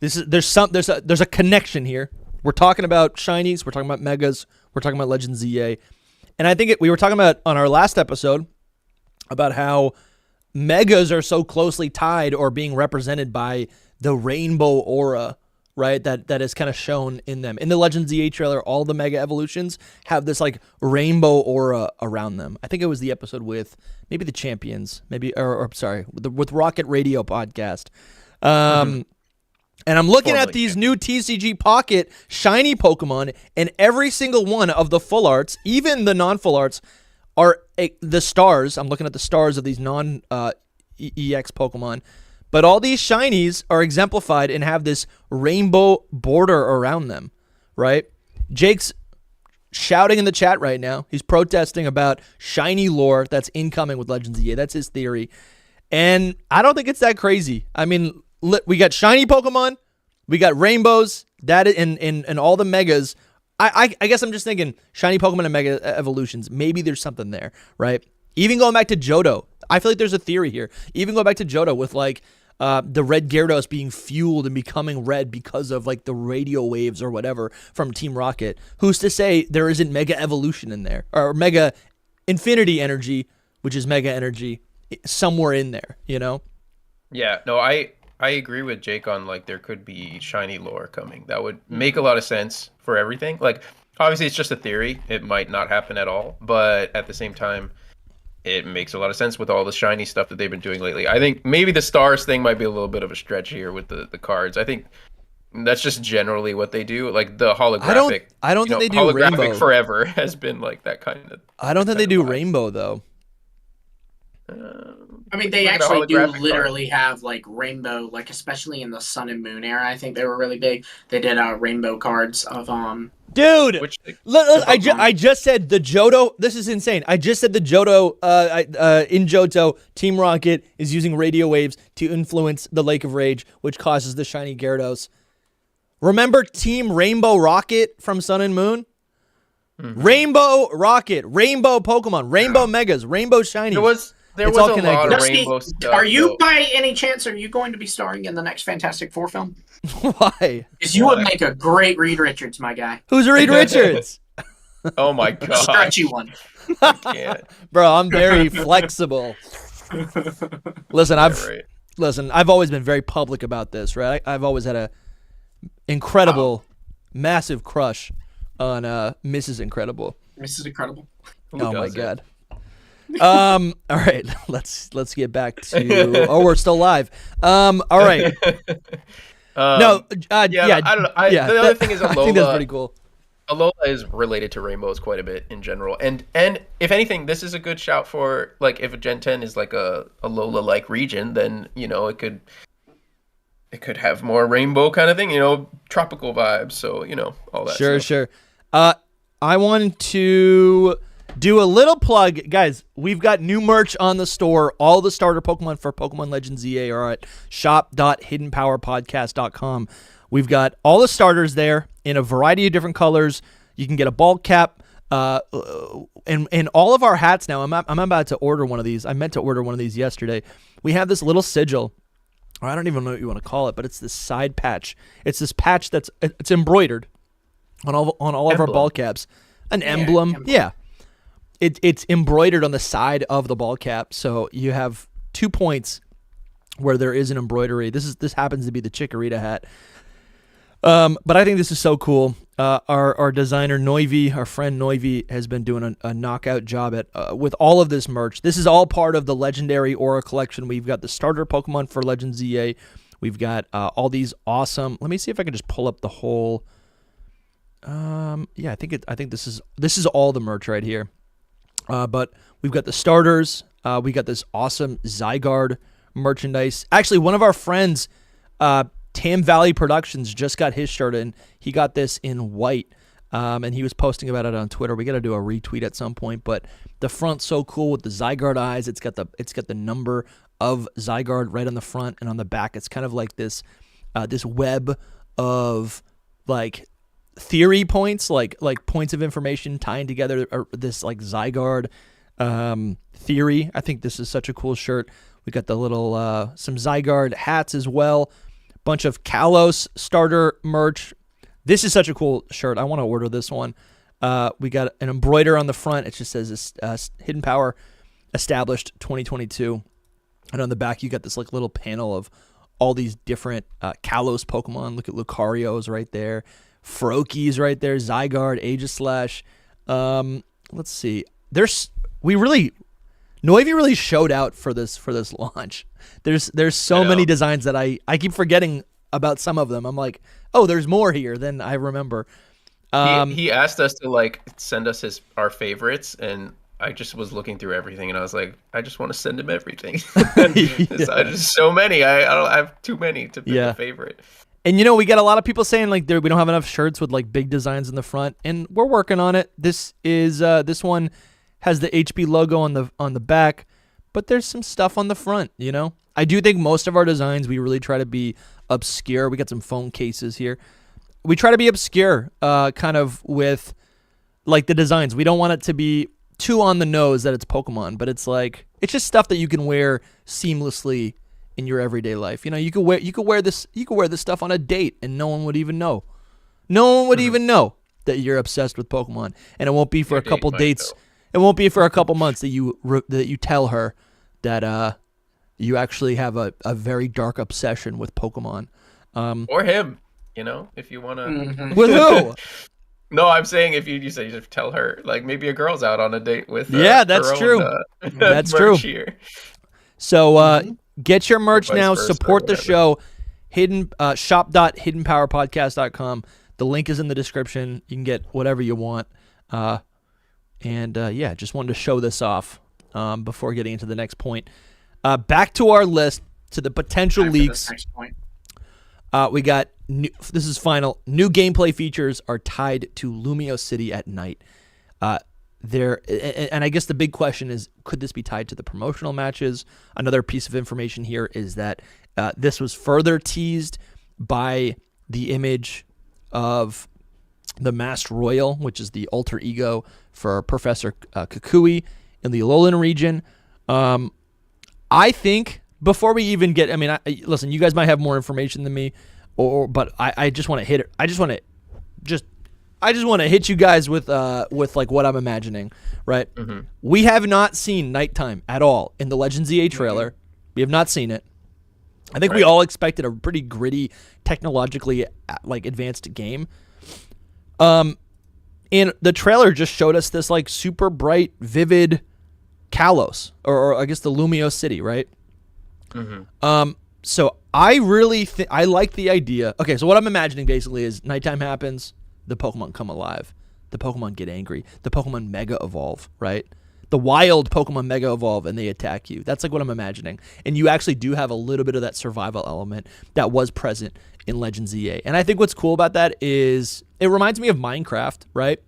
There's a connection here. We're talking about shinies, we're talking about megas, we're talking about Legends ZA. And I think we were talking about on our last episode about how megas are so closely tied or being represented by the rainbow aura, right? That is kind of shown in them. In the Legends ZA trailer, all the mega evolutions have this like rainbow aura around them. I think it was the episode with maybe the Champions, with Rocket Radio podcast. And I'm looking at these new TCG Pocket shiny Pokemon, and every single one of the full arts, even the non-full arts, are the stars. I'm looking at the stars of these non-EX Pokemon. But all these shinies are exemplified and have this rainbow border around them, right? Jake's shouting in the chat right now. He's protesting about shiny lore that's incoming with Legends EA. That's his theory. And I don't think it's that crazy. I mean, we got shiny Pokemon, we got rainbows, and all the megas. I guess I'm just thinking shiny Pokemon and mega evolutions. Maybe there's something there, right? Even going back to Johto, I feel like there's a theory here. Even going back to Johto with like the red Gyarados being fueled and becoming red because of like the radio waves or whatever from Team Rocket. Who's to say there isn't mega evolution in there, or mega infinity energy, which is mega energy, somewhere in there, you know? Yeah, no, I agree with Jake on like there could be shiny lore coming. That would make a lot of sense for everything. Like obviously it's just a theory. It might not happen at all, but at the same time, it makes a lot of sense with all the shiny stuff that they've been doing lately. I think maybe the stars thing might be a little bit of a stretch here with the cards. I think that's just generally what they do. Like the holographic. I don't think they do holographic rainbow. Forever has been like that kind of. I don't think they do rainbow though. I mean, they actually do literally have like rainbow, like especially in the Sun and Moon era. I think they were really big. They did rainbow cards of Dude, I just said the Johto. This is insane. I just said the Johto in Johto, Team Rocket is using radio waves to influence the Lake of Rage, which causes the shiny Gyarados. Remember Team Rainbow Rocket from Sun and Moon? Mm-hmm. Rainbow Rocket, Rainbow Pokemon, Rainbow Megas, Rainbow Shinies. There was a lot of rainbow stuff. Are you, by any chance, going to be starring in the next Fantastic Four film? Why? Because you would make a great Reed Richards, my guy. Who's Reed Richards? Oh my god. Stretchy one. I can't. Bro, I'm very flexible. Listen, I've always been very public about this, right? I've always had a incredible, massive crush on Mrs. Incredible. Mrs. Incredible. Oh my god. All right, let's get back to. Oh, we're still live. All right. No, I don't know. The other thing is Alola. I think that's pretty cool. Alola is related to rainbows quite a bit in general, and if anything, this is a good shout for like if a Gen 10 is like a Alola like region, then it could have more rainbow kind of thing, tropical vibes. So all that. Sure. I wanted to do a little plug, guys. We've got new merch on the store. All the starter Pokemon for Pokemon Legends EA are at shop.hiddenpowerpodcast.com. We've got all the starters there in a variety of different colors. You can get a ball cap, and all of our hats now. I'm about to order one of these. I meant to order one of these yesterday. We have this little sigil, or I don't even know what you want to call it, but it's this side patch. It's this patch it's embroidered on all of our ball caps. An emblem. Yeah. It's embroidered on the side of the ball cap, so you have 2 points where there is an embroidery. This happens to be the Chikorita hat, but I think this is so cool. Our designer Noivi, our friend Noivi, has been doing a knockout job with all of this merch. This is all part of the Legendary Aura collection. We've got the starter Pokemon for Legends EA. We've got all these awesome. Let me see if I can just pull up the whole. I think this is all the merch right here. But we've got the starters. We got this awesome Zygarde merchandise. Actually, one of our friends, Tam Valley Productions, just got his shirt in. He got this in white, and he was posting about it on Twitter. We got to do a retweet at some point. But the front's so cool with the Zygarde eyes. It's got the number of Zygarde right on the front, and on the back, it's kind of like this web of like theory points, like points of information tying together this like Zygarde theory. I think this is such a cool shirt. We got the little some Zygarde hats as well. Bunch of Kalos starter merch. This is such a cool shirt. I want to order this one. We got an embroider on the front. It just says Hidden Power established 2022, and on the back you got this like little panel of all these different Kalos Pokemon. Look at Lucario's right there. Froakie's right there, Zygarde, Aegislash. Let's see. Noivi really showed out for this launch. There's so many designs that I keep forgetting about some of them. I'm like, oh, there's more here than I remember. He asked us to like send us our favorites, and I just was looking through everything, and I was like, I just want to send him everything. There's so many. I have too many to pick a favorite. And we got a lot of people saying like we don't have enough shirts with like big designs in the front, and we're working on it. This one has the HB logo on the back, but there's some stuff on the front. I do think most of our designs we really try to be obscure. We got some phone cases here. We try to be obscure, kind of with like the designs. We don't want it to be too on the nose that it's Pokemon, but it's just stuff that you can wear seamlessly in your everyday life. You could wear this stuff on a date and no one would even know. No one would even know that you're obsessed with Pokemon, and it won't be for a couple dates. It won't be for a couple months that you tell her that you actually have a very dark obsession with Pokemon. Or him, if you want to. With who? No, I'm saying if you say just tell her, like maybe a girl's out on a date with that's true. That's true. Here. So get your merch now. Support the show. Shop.hiddenpowerpodcast.com. The link is in the description. You can get whatever you want. Just wanted to show this off before getting into the next point. Back to our list, to the potential leaks. Next point. We got this is final. New gameplay features are tied to Lumiose City at night. And I guess the big question is, could this be tied to the promotional matches? Another piece of information here is that this was further teased by the image of the Masked Royal, which is the alter ego for Professor Kukui in the Alolan region. I think before we even get, listen, you guys might have more information than me, but I just want to hit it. I just want to hit you guys with like what I'm imagining, right? Mm-hmm. We have not seen nighttime at all in the Legends EA trailer. Mm-hmm. We have not seen it. I think we all expected a pretty gritty, technologically like advanced game. And the trailer just showed us this like super bright, vivid Kalos, or I guess the Lumiose City, right? Mm-hmm. So I really think I like the idea. Okay, so what I'm imagining basically is nighttime happens, the Pokemon come alive, the Pokemon get angry, the Pokemon mega evolve, right? The wild Pokemon mega evolve and they attack you. That's like what I'm imagining. And you actually do have a little bit of that survival element that was present in Legends EA. And I think what's cool about that is it reminds me of Minecraft, right?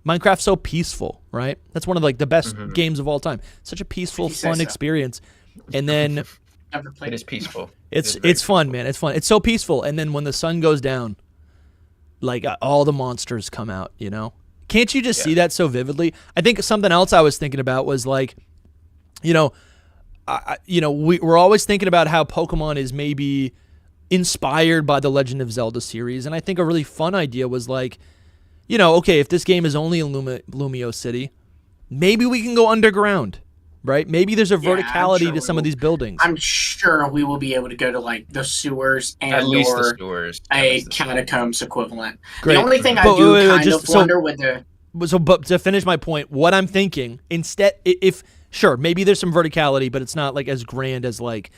Minecraft's so peaceful, right? That's one of like the best games of all time. Such a peaceful, fun experience. And then it is peaceful. It's fun, man. It's fun. It's so peaceful. And then when the sun goes down, like all the monsters come out, you know? Can't you just see that so vividly? I think something else I was thinking about was like, we're always thinking about how Pokemon is maybe inspired by the Legend of Zelda series. And I think a really fun idea was like, okay, if this game is only in Lumiose City, maybe we can go underground, right? Maybe there's a verticality to some of these buildings. I'm sure we will be able to go to like the sewers and at least the sewers, a catacombs equivalent. Great. The only thing I wonder with the... But to finish my point, what I'm thinking, instead, sure, maybe there's some verticality, but it's not like as grand as like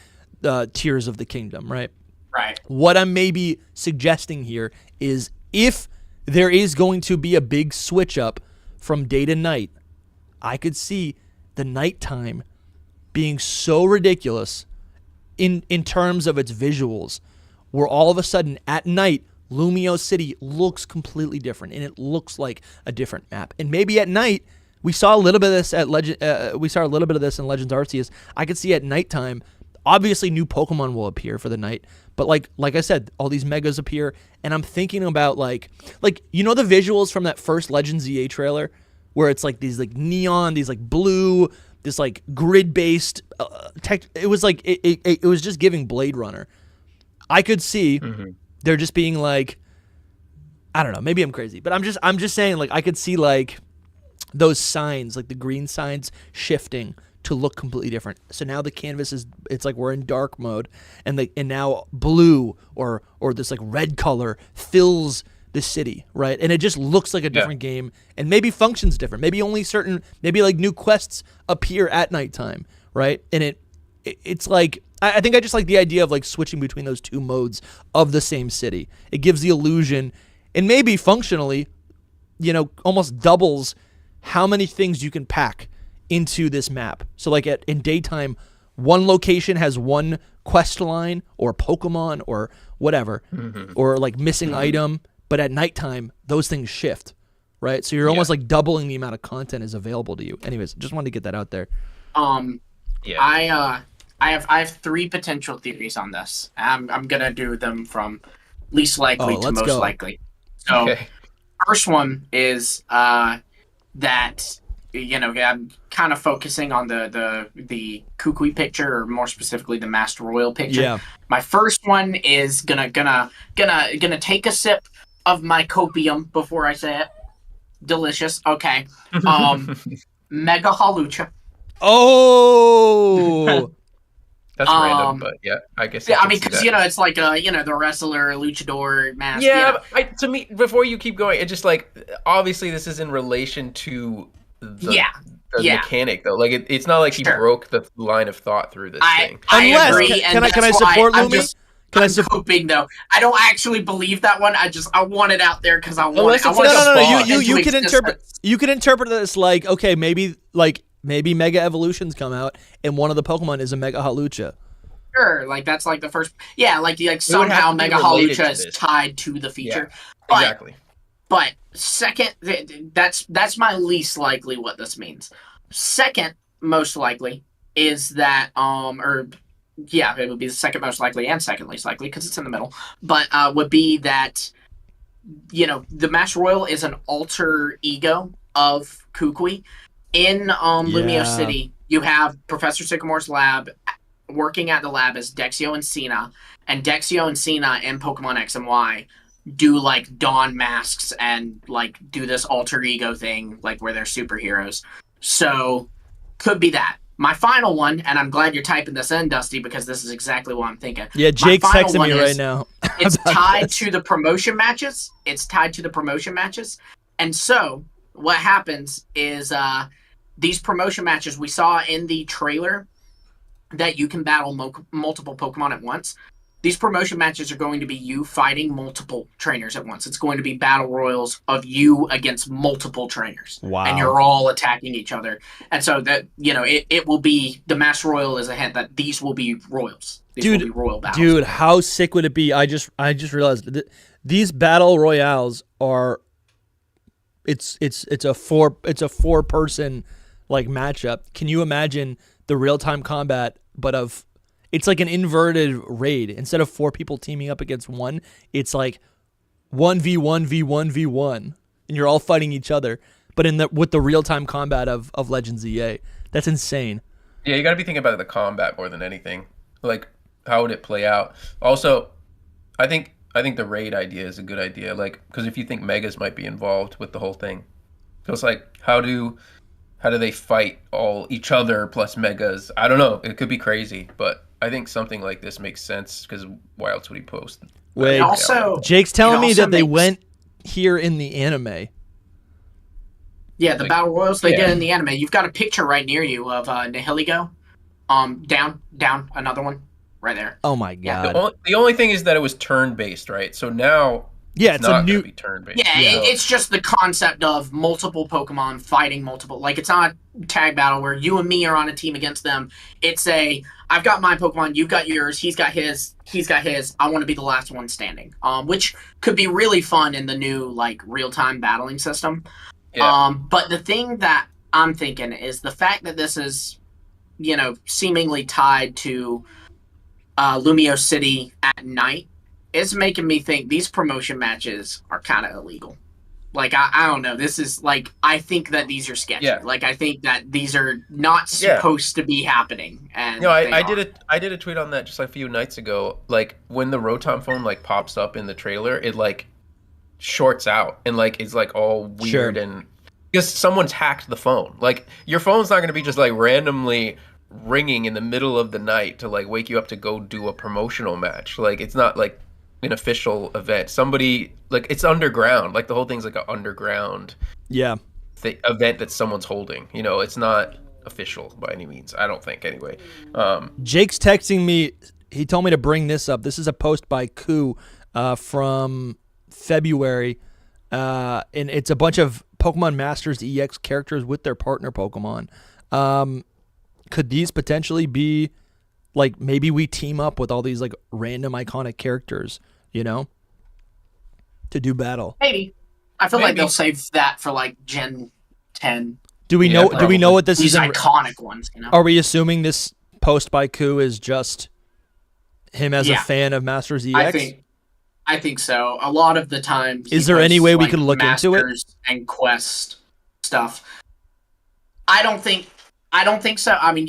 Tears of the Kingdom, right? Right. What I'm maybe suggesting here is if there is going to be a big switch up from day to night, I could see the nighttime being so ridiculous in terms of its visuals, where all of a sudden at night, Lumiose City looks completely different, and it looks like a different map. And maybe at night, we saw a little bit of this at we saw a little bit of this in Legends Arceus. I could see at nighttime, obviously new Pokemon will appear for the night, but like I said, all these megas appear, and I'm thinking about like the visuals from that first Legends EA trailer, where it's like these like neon, these like blue, this like grid based tech. It was like it was just giving Blade Runner. I could see. Mm-hmm. They're just being like, I don't know, maybe I'm crazy, but I'm just saying, like, I could see like those signs, like the green signs shifting to look completely different. So now the canvas it's like we're in dark mode, and now blue or this like red color fills the city, right? And it just looks like a different game, and maybe functions different. Maybe only maybe like new quests appear at nighttime, right? And it's like, I think I just like the idea of like switching between those two modes of the same city. It gives the illusion, and maybe functionally, almost doubles how many things you can pack into this map. So like in daytime, one location has one quest line or Pokemon or whatever, or like missing item, but at nighttime, those things shift, right? So you're almost like doubling the amount of content is available to you. Anyways, just wanted to get that out there. I have three potential theories on this. I'm gonna do them from least likely to most likely. So, first one is that I'm kind of focusing on the Kukui picture, or more specifically the Masked Royal picture. Yeah. My first one is gonna take a sip of my copium before I say it. Delicious. Okay. Mega Halucha. Oh. That's random, but yeah, I guess. Yeah, I mean, because it's like the wrestler, luchador mask. Yeah, to me, before you keep going, it's just like obviously this is in relation to the mechanic though. Like it's not like he broke the line of thought through this thing. I agree. Can I support Lumi? I'm hoping though. I don't actually believe that one. I want it out there because I want it. No. You can interpret this like, okay, maybe Mega Evolutions come out and one of the Pokemon is a Mega Hawlucha. Sure, like that's like the first. Yeah, like somehow Mega Hawlucha is tied to the feature. Yeah, exactly. But second, that's my least likely what this means. Second most likely is that it would be the second most likely and second least likely because it's in the middle. But would be that the Master Royal is an alter ego of Kukui. In Lumiose City, you have Professor Sycamore's lab. Working at the lab is Dexio and Cena, and Dexio and Cena in Pokemon X and Y do like don masks and like do this alter ego thing, like where they're superheroes. So could be that. My final one, and I'm glad you're typing this in, Dusty, because this is exactly what I'm thinking. Yeah, Jake's texting me right now. It's tied to the promotion matches. And so what happens is these promotion matches we saw in the trailer that you can battle multiple Pokemon at once. These promotion matches are going to be you fighting multiple trainers at once. It's going to be battle royals of you against multiple trainers. Wow. And you're all attacking each other. And so that, it will be, the Master Royal is a hint that these will be royals. These will be royal battles. Dude, how sick would it be? I just realized that these battle royales are, it's a four person like matchup. Can you imagine the real-time combat, but it's like an inverted raid. Instead of 4 people teaming up against one, it's like 1v1v1v1, and you're all fighting each other. But with the real-time combat of Legends EA, that's insane. Yeah, you got to be thinking about the combat more than anything. Like, how would it play out? Also, I think the raid idea is a good idea. Like, because if you think Megas might be involved with the whole thing, so it's like, how do they fight each other plus Megas? I don't know. It could be crazy, but I think something like this makes sense because why else would he post? Wait, Jake's telling me that they went here in the anime. Yeah, the battle royals they did in the anime. You've got a picture right near you of Nihiligo. Down, another one right there. Oh my god. Yeah, the only thing is that it was turn-based, right? So now it's not going to be turn-based. Yeah, it's just the concept of multiple Pokemon fighting multiple. Like, it's not a tag battle where you and me are on a team against them. It's I've got my Pokemon, you've got yours, he's got his, I want to be the last one standing. Which could be really fun in the new, like, real-time battling system. Yeah. But the thing that I'm thinking is the fact that this is, seemingly tied to Lumiose City at night, it's making me think these promotion matches are kind of illegal. Like, I don't know. This is, like, I think that these are sketchy. Yeah. Like, I think that these are not supposed to be happening. And I did a tweet on that just a few nights ago. Like, when the Rotom phone, like, pops up in the trailer, it, like, shorts out. And, like, it's, like, all weird and... Because someone's hacked the phone. Like, your phone's not going to be just, like, randomly ringing in the middle of the night to, like, wake you up to go do a promotional match. Like, it's not, like... an official event. Somebody, like, it's underground. Like, the whole thing's like an underground event that someone's holding. It's not official by any means. I don't think, anyway. Jake's texting me. He told me to bring this up. This is a post by Ku from February. And it's a bunch of Pokemon Masters EX characters with their partner Pokemon. Could these potentially be, like, maybe we team up with all these, like, random iconic characters, to do battle? Maybe. I feel like they'll save that for, like, Gen 10. Do we know what this these is? These iconic ones, Are we assuming this post by Ku is just him as a fan of Masters EX? I think so. A lot of the time. Is there any way we could look into it? And Quest stuff. I don't think so. I mean,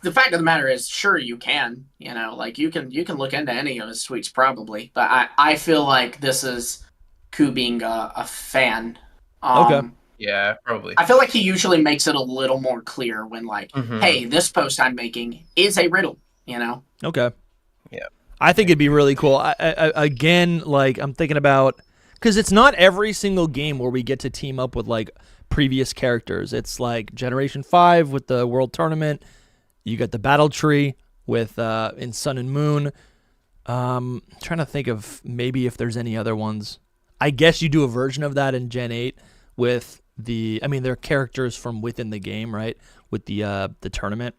the fact of the matter is, sure, you can. Like, you can look into any of his tweets probably. But I feel like this is Ku being a fan. Okay. Yeah, probably. I feel like he usually makes it a little more clear when, like, hey, this post I'm making is a riddle. You know? Okay. Yeah. I think it'd be really cool. Again, like I'm thinking about, because it's not every single game where we get to team up with like previous characters. It's like Generation 5 with the World Tournament. You got the Battle Tree with in Sun and Moon. Trying to think of maybe if there's any other ones. I guess you do a version of that in Gen 8 with they're characters from within the game, right? With the tournament.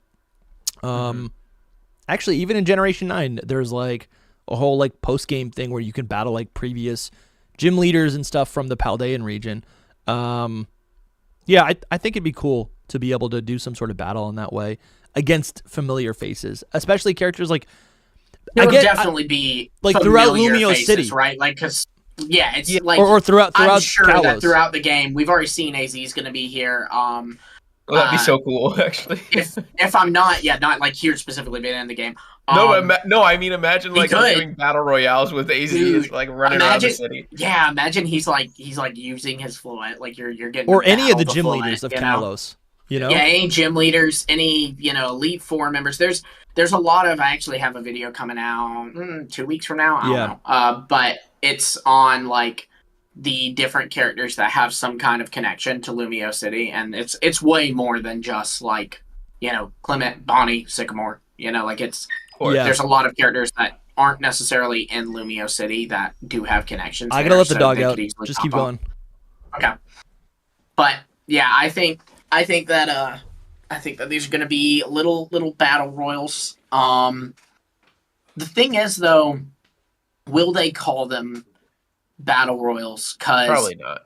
Actually, even in Generation 9, there's like a whole like post-game thing where you can battle like previous gym leaders and stuff from the Paldean region. I think it'd be cool to be able to do some sort of battle in that way against familiar faces, especially characters like. There would definitely be like throughout Lumiose City, right? Like, because like or throughout I'm sure Kalos. that throughout the game, we've already seen AZ is going to be here. Well, that'd be so cool, actually. if I'm not like here specifically, being in the game. I mean, imagine like doing battle royales with AZ, is like running around the city. Yeah, imagine he's like using his fluent, like you're getting. Or any of the gym leaders of Kalos, you know? Yeah, any gym leaders, any Elite Four members. There's a lot of. I actually have a video coming out 2 weeks from now. I don't know. But it's on like the different characters that have some kind of connection to Lumiose City, and it's way more than just like Clement, Bonnie, Sycamore. Like there's a lot of characters that aren't necessarily in Lumiose City that do have connections. I gotta let the dog out. Just keep going. Okay, but yeah, I think that these are going to be little battle royals. The thing is, though, will they call them battle royals? Probably not.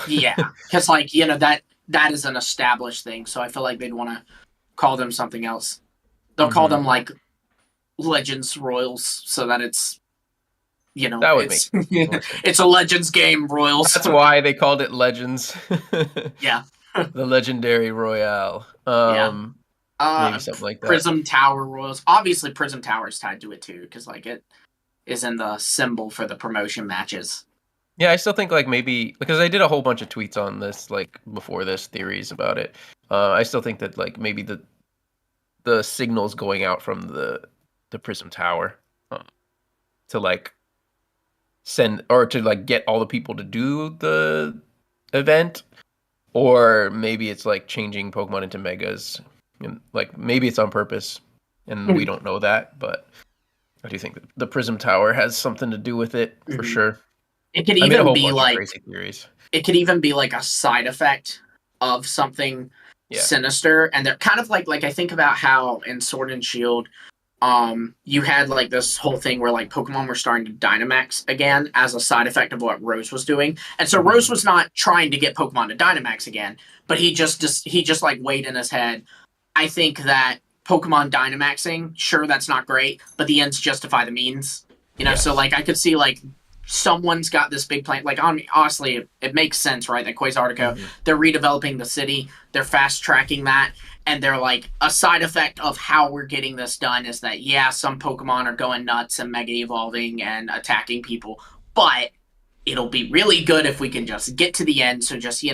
Yeah, because that is an established thing. So I feel like they'd want to call them something else. They'll call them like Legends Royals, so that it's that would it's a Legends game, Royals. That's why they called it Legends. Yeah. The Legendary Royale. Maybe something like that. Prism Tower Royals. Obviously, Prism Tower is tied to it too, because it is in the symbol for the promotion matches. Yeah, I still think like maybe because I did a whole bunch of tweets on this like before this, theories about it. I still think that like maybe the signals going out from the Prism Tower to like send or to like get all the people to do the event. Or maybe it's like changing Pokemon into Megas. And like maybe it's on purpose and we don't know that, but I do think that the Prism Tower has something to do with it for sure. It could even be like crazy theories. It could even be like a side effect of something sinister, and they're kind of like I think about how in Sword and Shield you had like this whole thing where like Pokemon were starting to Dynamax again as a side effect of what Rose was doing. And so Rose was not trying to get Pokemon to Dynamax again, but he just like weighed in his head. I think that Pokemon Dynamaxing, sure, that's not great, but the ends justify the means. So like I could see like someone's got this big plan. Like honestly, it makes sense, right? That Quasartico, they're redeveloping the city, they're fast tracking that. And they're like, a side effect of how we're getting this done is that, some Pokemon are going nuts and mega evolving and attacking people. But it'll be really good if we can just get to the end. So just,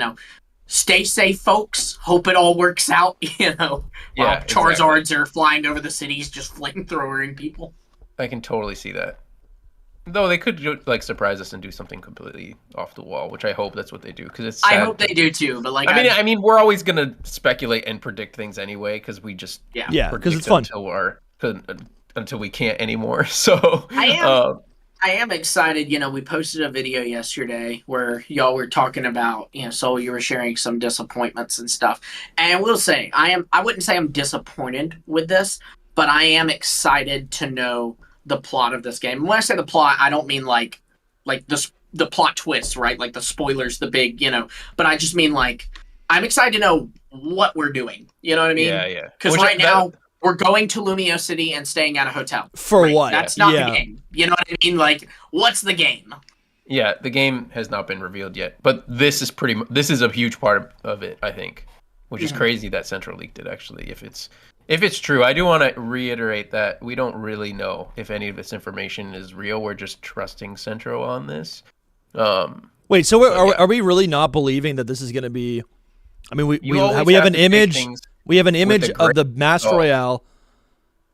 stay safe, folks. Hope it all works out, while Charizards are flying over the cities just flamethrowering people. I can totally see that. Though they could like surprise us and do something completely off the wall, which I hope that's what they do because it's. I hope they do too, but like I mean, we're always gonna speculate and predict things anyway because we just because it's fun until we can't anymore. So I am excited. We posted a video yesterday where y'all were talking about Soul. You were sharing some disappointments and stuff, and I will say I wouldn't say I'm disappointed with this, but I am excited to know the plot of this game. And when I say the plot, I don't mean like the plot twists, right? Like the spoilers, the big, but I just mean like I'm excited to know what we're doing. You know what I mean? Yeah. Because now we're going to Lumiose City and staying at a hotel. For what? That's not the game. You know what I mean? Like, what's the game? Yeah, the game has not been revealed yet, but this is a huge part of it, I think, which is crazy that Central leaked it actually. If it's true, I do want to reiterate that we don't really know if any of this information is real. We're just trusting Centro on this. Wait, so are we really not believing that this is going to be? I mean, we have an image. We have an image of the Master Royale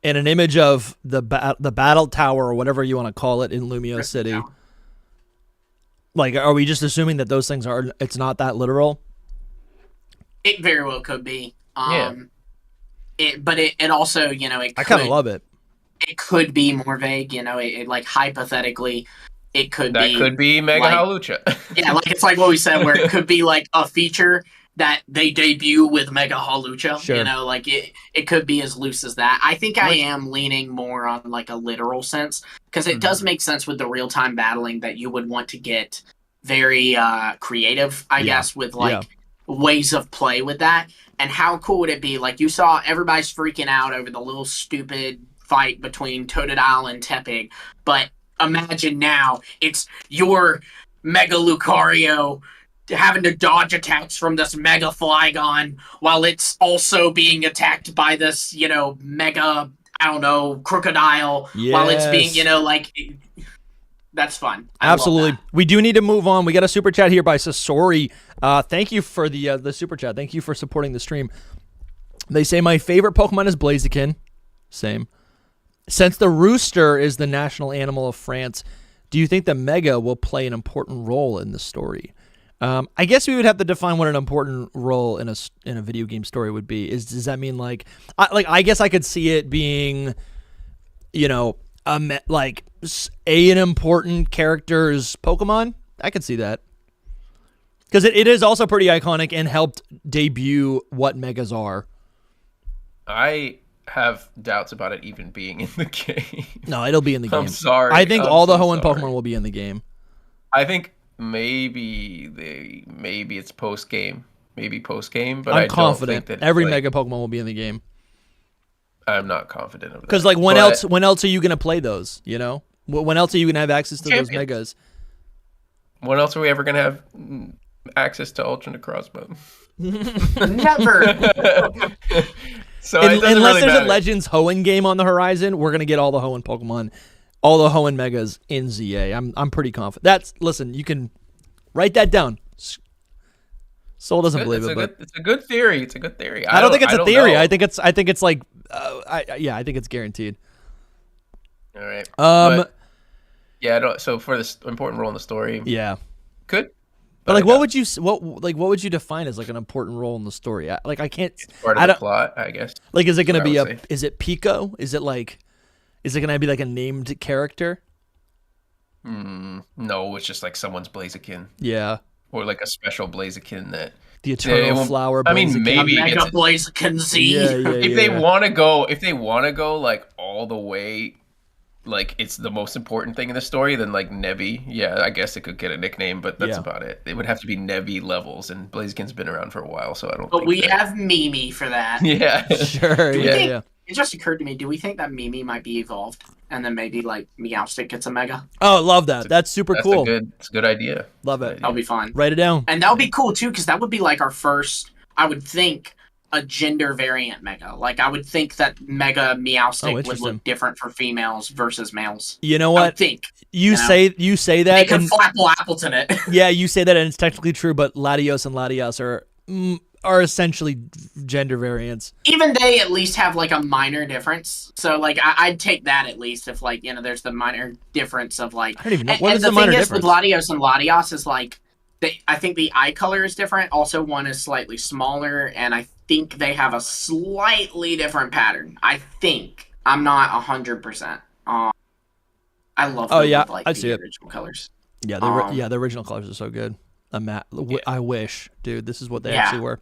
and an image of the battle tower or whatever you want to call it in Lumiose City. Like, are we just assuming that those things it's not that literal? It very well could be. But it also, you know, I kind of love it. It could be more vague, you know, it like hypothetically, it could be... That could be Mega Halucha. Yeah, like it's like what we said, where it could be like a feature that they debut with Mega Halucha. Sure. You know, like it could be as loose as that. I think I am leaning more on like a literal sense, because it does make sense with the real-time battling that you would want to get very creative, I guess, with like ways of play with that. And how cool would it be? Like, you saw everybody's freaking out over the little stupid fight between Totodile and Tepig, but imagine now it's your Mega Lucario having to dodge attacks from this Mega Flygon while it's also being attacked by this, you know, Mega, I don't know, Crocodile, while it's being, you know, like... That's fun. Absolutely. We do need to move on. We got a super chat here by Sasori. Thank you for the super chat. Thank you for supporting the stream. They say, my favorite Pokemon is Blaziken. Same. Since the rooster is the national animal of France, do you think the Mega will play an important role in the story? I guess we would have to define what an important role in a video game story would be. Does that mean like I guess I could see it being, you know, an important character's Pokemon? I could see that. Because it is also pretty iconic and helped debut what Megas are. I have doubts about it even being in the game. No, it'll be in the game. I'm sorry. I think all the Hoenn Pokemon will be in the game. I think maybe it's post-game. Maybe post-game, but I'm I confident don't think that every Mega Pokemon will be in the game. I'm not confident of that. Because like when else are you gonna play those? You know, when else are you gonna have access to those Megas? When else are we ever gonna have access to Ultra Crossbow? Never. So unless there's a Legends Hoenn game on the horizon, we're gonna get all the Hoenn Pokemon, all the Hoenn Megas in ZA. I'm pretty confident. Listen, you can write that down. Soul doesn't believe it, but it's a good theory. It's a good theory. I don't think it's a theory. I think it's like, I think it's guaranteed. All right. So for this important role in the story, good. But like, what would you define as like an important role in the story? I can't. It's part of the plot, I guess. Like, is it going to be is it Pico? Is it going to be like a named character? No, it's just like someone's Blaziken. Yeah. Or like a special Blaziken that the Eternal Flower. I mean, maybe Mega Blaziken Z. If they want to go like all the way, like it's the most important thing in the story, then like Nevi, I guess it could get a nickname, but that's about it. It would have to be Nevi levels, and Blaziken's been around for a while, so I don't. But we have Mimi for that. Yeah, sure. Yeah. It just occurred to me, do we think that Mimi might be evolved? And then maybe, like, Meowstic gets a Mega? Oh, love that. That's super cool. It's a good idea. Love it. That'll be fun. Write it down. And that would be cool, too, because that would be, like, our first, I would think, a gender variant Mega. Like, I would think that Mega Meowstic would look different for females versus males. You know what? I think. You say that. They could Flapple Appleton it. Yeah, you say that, and it's technically true, but Latios and Latias are essentially gender variants. Even they at least have like a minor difference. So like I'd take that at least if like, you know, there's the minor difference of like. I don't even know. What is the minor difference? With Latios and Latias is like, I think the eye color is different. Also, one is slightly smaller, and I think they have a slightly different pattern. I think. I'm not 100%. I love them with, like, I see the it. original colors. Yeah, the original colors are so good. I wish, dude, this is what they actually were.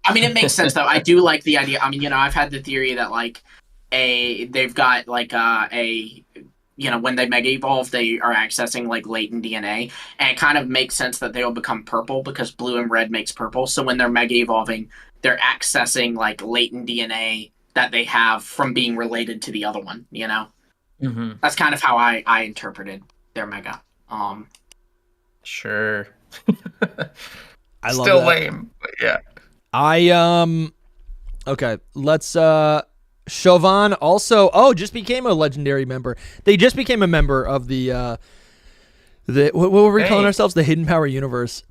I mean, it makes sense though. I do like the idea. I mean, you know, I've had the theory that like they've got like you know, when they Mega Evolve, they are accessing like latent DNA, and it kind of makes sense that they will become purple because blue and red makes purple. So when they're Mega Evolving, they're accessing like latent DNA that they have from being related to the other one. You know, that's kind of how I interpreted their Mega. Sure. I love Still that. Lame, but yeah. Okay, let's Chauvin also just became a legendary member. They just became a member of the what were we calling ourselves? The Hidden Power Universe.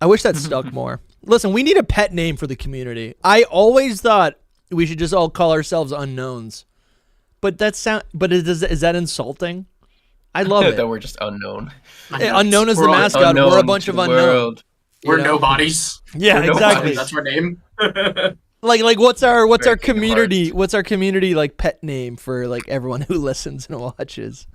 I wish that stuck more. Listen, we need a pet name for the community. I always thought we should just all call ourselves Unknowns. But is that insulting? I love it. That we're just unknown. Unknown as the mascot. We're a bunch of unknown. We're nobodies. Yeah, exactly. That's our name. Like what's our community? What's our community like pet name for like everyone who listens and watches?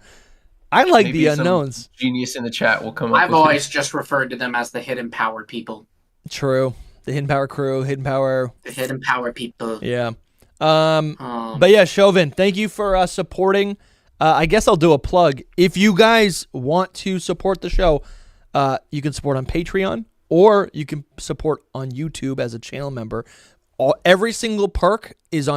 I like maybe the unknowns. Genius in the chat will come up. I've always just referred to them as the hidden power people. True. The hidden power crew, hidden power. The hidden power people. Yeah. But yeah, Chauvin, thank you for supporting. I guess I'll do a plug. If you guys want to support the show, you can support on Patreon or you can support on YouTube as a channel member. Every single perk is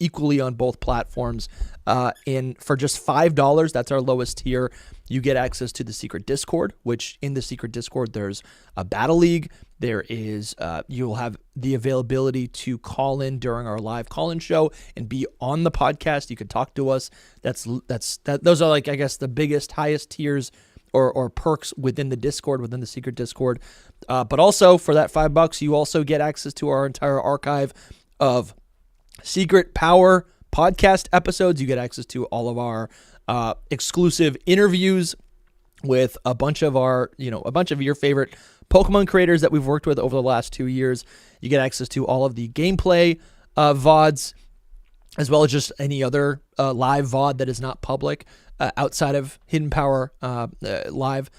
equally on both platforms. And for just $5, that's our lowest tier, you get access to the secret Discord, which in the secret Discord, there's a battle league. There is, you'll have the availability to call in during our live call-in show and be on the podcast. You can talk to us. Those are like, I guess, the biggest, highest tiers or perks within the Discord, within the secret Discord. But also for that $5, you also get access to our entire archive of Secret Power podcast episodes. You get access to all of our exclusive interviews with a bunch of your favorite Pokemon creators that we've worked with over the last 2 years. You get access to all of the gameplay VODs, as well as just any other live VOD that is not public outside of Hidden Power Live.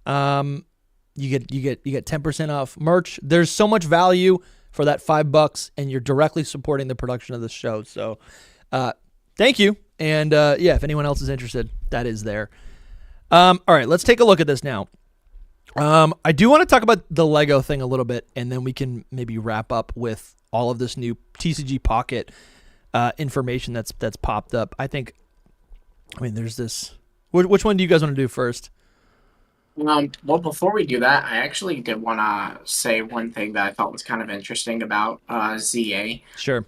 You get 10% off merch. There's so much value for that $5, and you're directly supporting the production of the show. So, thank you. And yeah, if anyone else is interested, that is there. All right, let's take a look at this now. I do want to talk about the Lego thing a little bit, and then we can maybe wrap up with all of this new TCG Pocket information that's popped up. There's this. Which one do you guys want to do first? Well, before we do that, I actually did want to say one thing that I thought was kind of interesting about ZA. Sure.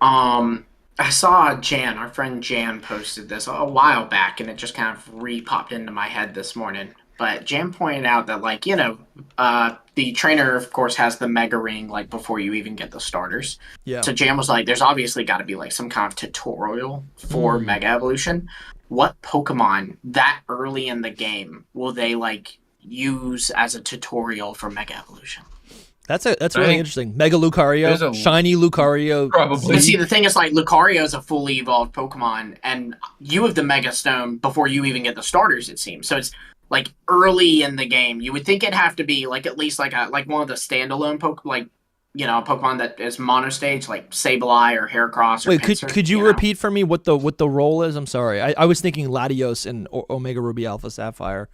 I saw Jan, our friend Jan, posted this a while back, and it just kind of re-popped into my head this morning. But Jan pointed out that, the trainer, of course, has the Mega Ring, before you even get the starters. Yeah. So Jan was like, there's obviously got to be, some kind of tutorial for Mega Evolution. What Pokemon that early in the game will they, use as a tutorial for Mega Evolution? That's really interesting. Mega Lucario, shiny Lucario. Probably. But see, the thing is, Lucario is a fully evolved Pokemon, and you have the Mega Stone before you even get the starters, it seems. So it's, early in the game. You would think it'd have to be, at least, one of the standalone Pokemon, a Pokemon that is monostage, like Sableye or Heracross or Wait, Pinsir, could you repeat for me what the role is? I'm sorry. I was thinking Latios and Omega Ruby Alpha Sapphire.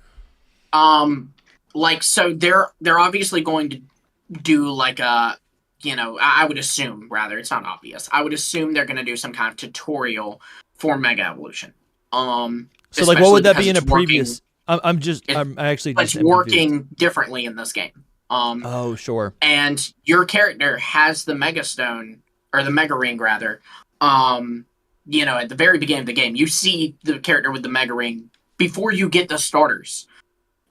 So they're obviously going to do I would assume, rather, it's not obvious. I would assume they're going to do some kind of tutorial for Mega Evolution. So what would that be in a previous? It's working differently in this game. Oh, sure. And your character has the Mega Stone, or the Mega Ring, rather. At the very beginning of the game, you see the character with the Mega Ring before you get the starters.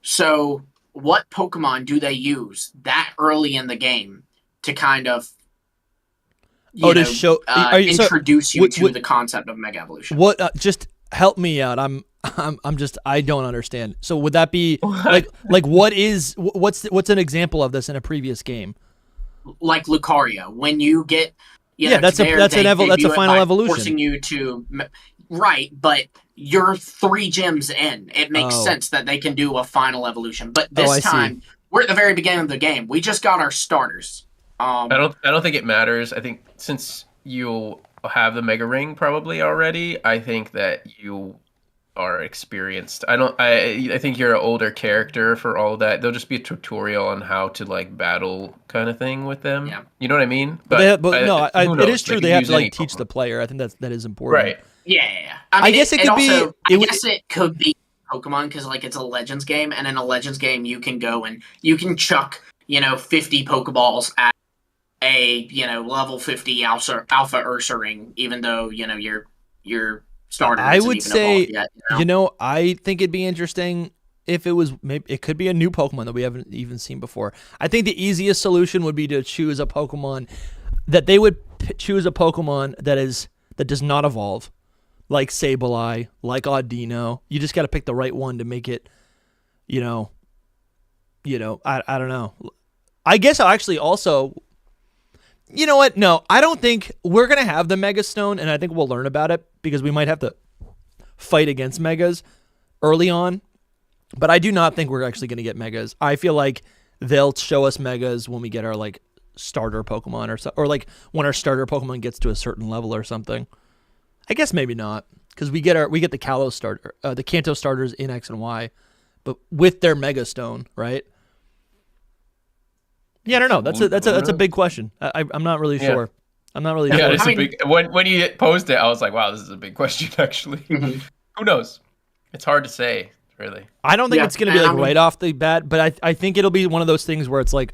So, what Pokemon do they use that early in the game to kind of introduce you to the concept of Mega Evolution? What? Just help me out. I don't understand. So would that be what's an example of this in a previous game? Like Lucario, when you get that's a final evolution, forcing you to right, but you're 3 gyms in. It makes sense that they can do a final evolution, but this time we're at the very beginning of the game. We just got our starters. I don't think it matters. I think since you'll have the Mega Ring probably already, I think that you are experienced. I think you're an older character for all of that. There'll just be a tutorial on how to battle kind of thing with them. Yeah. You know what I mean? It is true. They have to teach the player. I think that is important. Right. Yeah. I guess it could be Pokemon because it's a Legends game, and in a Legends game you can go and you can chuck 50 Pokeballs at a level 50 Alpha Ursaring, even though your starter. I would say yet, I think it'd be interesting if it was it could be a new Pokemon that we haven't even seen before. I think the easiest solution would be to choose a Pokemon that they would choose a Pokemon that does not evolve, like Sableye, like Audino. You just got to pick the right one to make it, I don't know. I guess I'll actually also, you know what? No, I don't think we're going to have the Mega Stone, and I think we'll learn about it because we might have to fight against Megas early on. But I do not think we're actually going to get Megas. I feel like they'll show us Megas when we get our like starter Pokemon or like when our starter Pokemon gets to a certain level or something. I guess maybe not because we get the Kalos starter, the Kanto starters in X and Y, but with their Mega Stone, right? Yeah, I don't know. That's a big question. I'm not really sure. I'm not really sure. It's a big. When you posed it, I was like, wow, this is a big question. Actually, who knows? It's hard to say. Really, I don't think it's going to be like right off the bat, but I think it'll be one of those things where it's like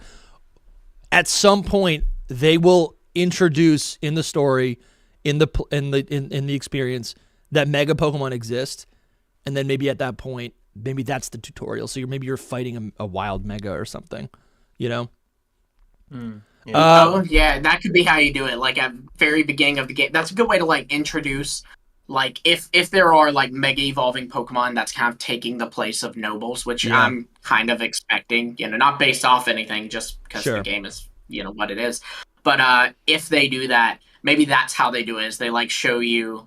at some point they will introduce in the story, in the experience that Mega Pokemon exist, and then maybe at that point, maybe that's the tutorial. So you're fighting a wild Mega or something, Yeah. That could be how you do it. Like at very beginning of the game, that's a good way to like introduce. Like, if there are, like, mega-evolving Pokemon that's kind of taking the place of Nobles, which I'm kind of expecting, not based off anything, just because the game is, what it is. But if they do that, maybe that's how they do it, is they, like, show you,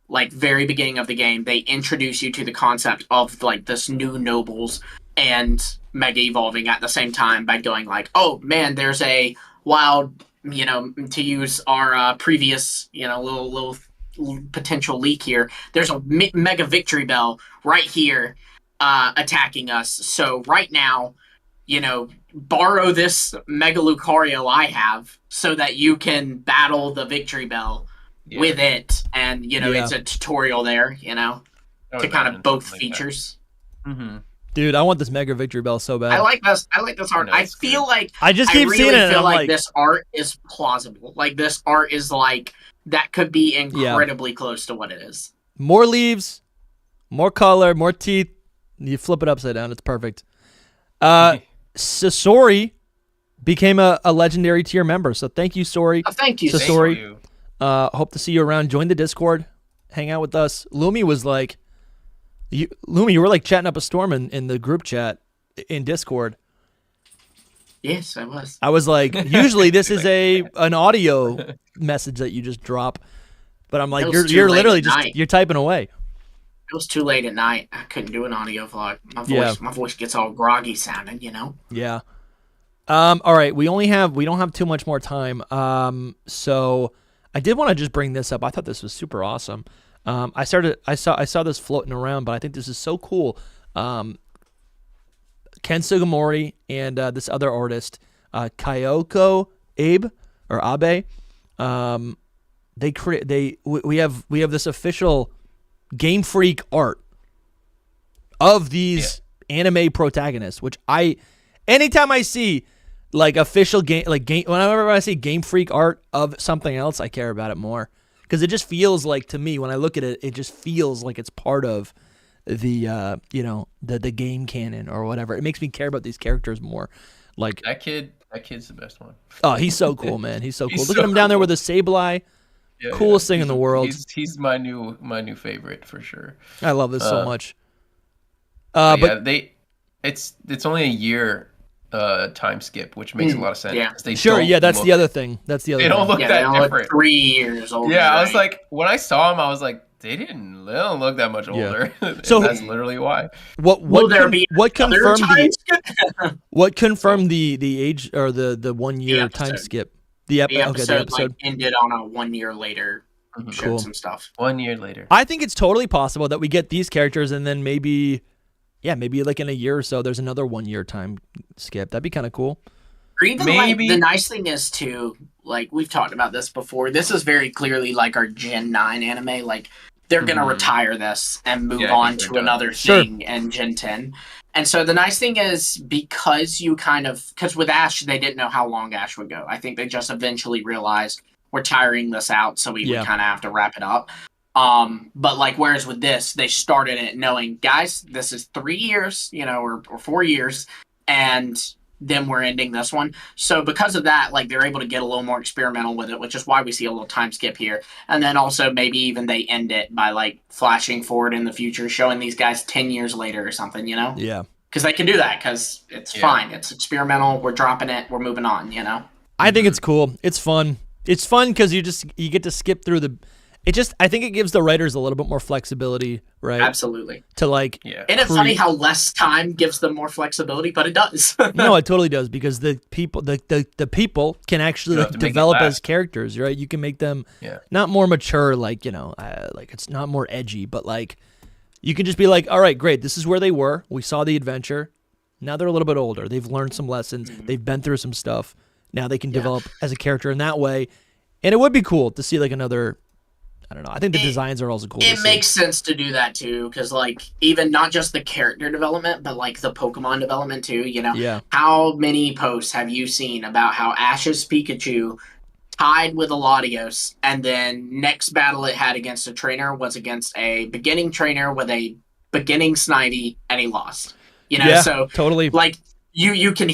like, very beginning of the game, they introduce you to the concept of, like, this new Nobles and mega-evolving at the same time by going, like, oh, man, there's a wild, to use our previous, little potential leak here. There's a Mega Victory Bell right here attacking us. So right now, borrow this Mega Lucario I have so that you can battle the Victory Bell with it. And, it's a tutorial there, to kind of both features. Dude, I want this Mega Victory Bell so bad. I like this art. I feel like I just keep seeing it. I feel like this art is plausible. Like this art is like that could be incredibly close to what it is. More leaves, more color, more teeth. You flip it upside down. It's perfect. Sasori became a legendary tier member. So thank you, Sori. Thank you, Sasori. Hope to see you around. Join the Discord. Hang out with us. Lumi was like, you were like chatting up a storm in the group chat in Discord. Yes, I was. I was like, usually this is an audio message that you just drop, but I'm like, you're literally you're typing away. It was too late at night. I couldn't do an audio vlog. My voice gets all groggy sounding, Yeah. All right. We don't have too much more time. So I did want to just bring this up. I thought this was super awesome. I saw this floating around, but I think this is so cool. Ken Sugimori and this other artist, Kyoko Abe. We have this official Game Freak art of these anime protagonists, which anytime I see like official whenever I see Game Freak art of something else, I care about it more. Because it just feels like, to me, when I look at it, it just feels like it's part of the the game canon or whatever. It makes me care about these characters more. Like that kid's the best one. Oh, he's so cool, man. He's so cool. Look at him down there with a Sableye. Coolest thing in the world. He's my new favorite for sure. I love this so much. It's only a year time skip, which makes a lot of sense. Yeah, that's the other thing. They don't look that different. 3 years old. Yeah, I was like, when I saw him, I was like, they don't look that much older. So that's literally why. What confirmed the age or the 1 year time skip? The episode like, ended on a 1 year later. Showed some stuff. 1 year later. I think it's totally possible that we get these characters and then maybe like in a year or so, there's another 1 year time skip. That'd be kind of cool. Or even like the nice thing is too, like we've talked about this before. This is very clearly like our Gen 9 anime. Like they're gonna retire this and move on to another thing in Gen 10. And so the nice thing is because with Ash, they didn't know how long Ash would go. I think they just eventually realized we're tiring this out, so we kind of have to wrap it up. But like, whereas with this, they started it knowing, guys, this is 3 years, or 4 years, and then we're ending this one. So because of that, like they're able to get a little more experimental with it, which is why we see a little time skip here. And then also maybe even they end it by like flashing forward in the future, showing these guys 10 years later or something, you know? Yeah. Because they can do that because it's fine. It's experimental. We're dropping it. We're moving on, you know? I think it's cool. It's fun. It's fun because you get to skip through I think it gives the writers a little bit more flexibility, right? Absolutely. To like, Isn't it funny how less time gives them more flexibility? But it does. No, it totally does because the people can actually like, develop as characters, right? You can make them not more mature, like like it's not more edgy, but like you can just be like, all right, great, this is where they were. We saw the adventure. Now they're a little bit older. They've learned some lessons. They've been through some stuff. Now they can develop as a character in that way, and it would be cool to see like another. I don't know. I think the designs are also cool. It makes sense to do that too, because like even not just the character development, but like the Pokemon development too. You know, how many posts have you seen about how Ash's Pikachu tied with a Latios, and then next battle it had against a trainer was against a beginning trainer with a beginning Snivy, and he lost. You know, so totally like. You can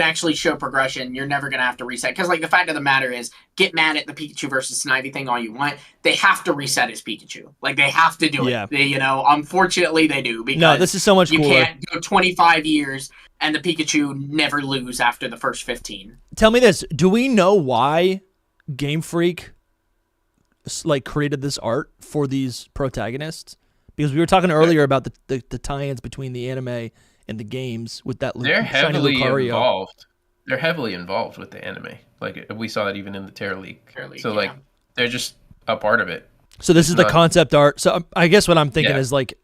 actually show progression. You're never going to have to reset. Because, like, the fact of the matter is, get mad at the Pikachu versus Snivy thing all you want. They have to reset his Pikachu. Like, they have to do it. They, unfortunately, they do. Because no, this is so much cooler. You can't go 25 years and the Pikachu never lose after the first 15. Tell me this. Do we know why Game Freak, like, created this art for these protagonists? Because we were talking earlier about the tie-ins between the anime and the games with that they're heavily involved. They're heavily involved with the anime. Like we saw that even in the Terra League. So like they're just a part of it. So this is the concept art. So I guess what I'm thinking is like,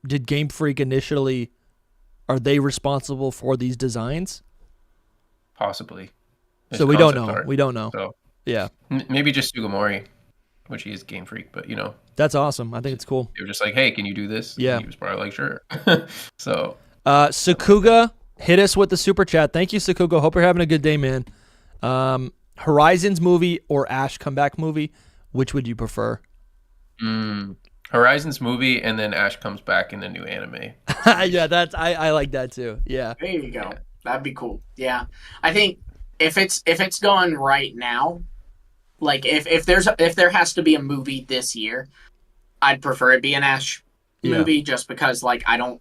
did Game Freak initially, are they responsible for these designs? Possibly. So we don't know. Art. We don't know. So yeah, maybe just Sugimori, which he is Game Freak, but that's awesome. I think it's cool. They were just like, hey, can you do this? Yeah. And he was probably like, sure. So Sakuga hit us with the super chat. Thank you, Sakuga. Hope you're having a good day, man. Horizons movie or Ash comeback movie? Which would you prefer? Horizons movie, and then Ash comes back in the new anime. Yeah, that's I like that too. Yeah. There you go. That'd be cool. Yeah. I think if it's going right now, like if there has to be a movie this year, I'd prefer it be an Ash movie just because like I don't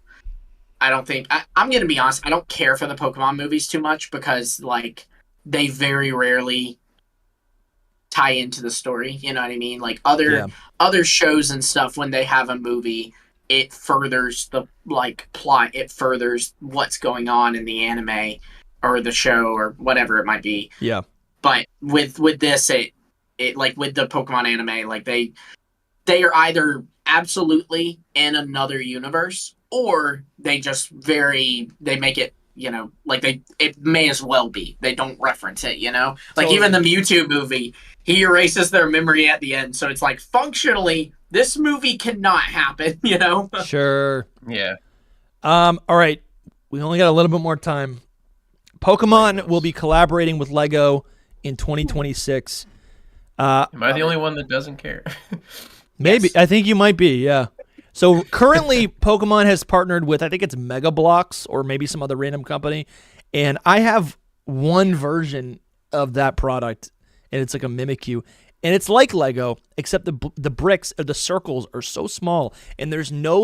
think I'm gonna be honest, I don't care for the Pokemon movies too much because like they very rarely tie into the story. You know what I mean? Like other shows and stuff, when they have a movie, it furthers the like plot. It furthers what's going on in the anime or the show or whatever it might be. Yeah. But with this, it like with the Pokemon anime, like they are either absolutely in another universe or they make it, like it may as well be. They don't reference it, Like even the Mewtwo movie, he erases their memory at the end. So it's like functionally this movie cannot happen, Sure. Yeah. All right. We only got a little bit more time. Pokemon will be collaborating with Lego in 2026. Am I the only one that doesn't care? Maybe. Yes. I think you might be, yeah. So currently, Pokemon has partnered with, I think it's Mega Bloks or maybe some other random company. And I have one version of that product, and it's like a Mimikyu. And it's like Lego, except the bricks or the circles are so small, and there's no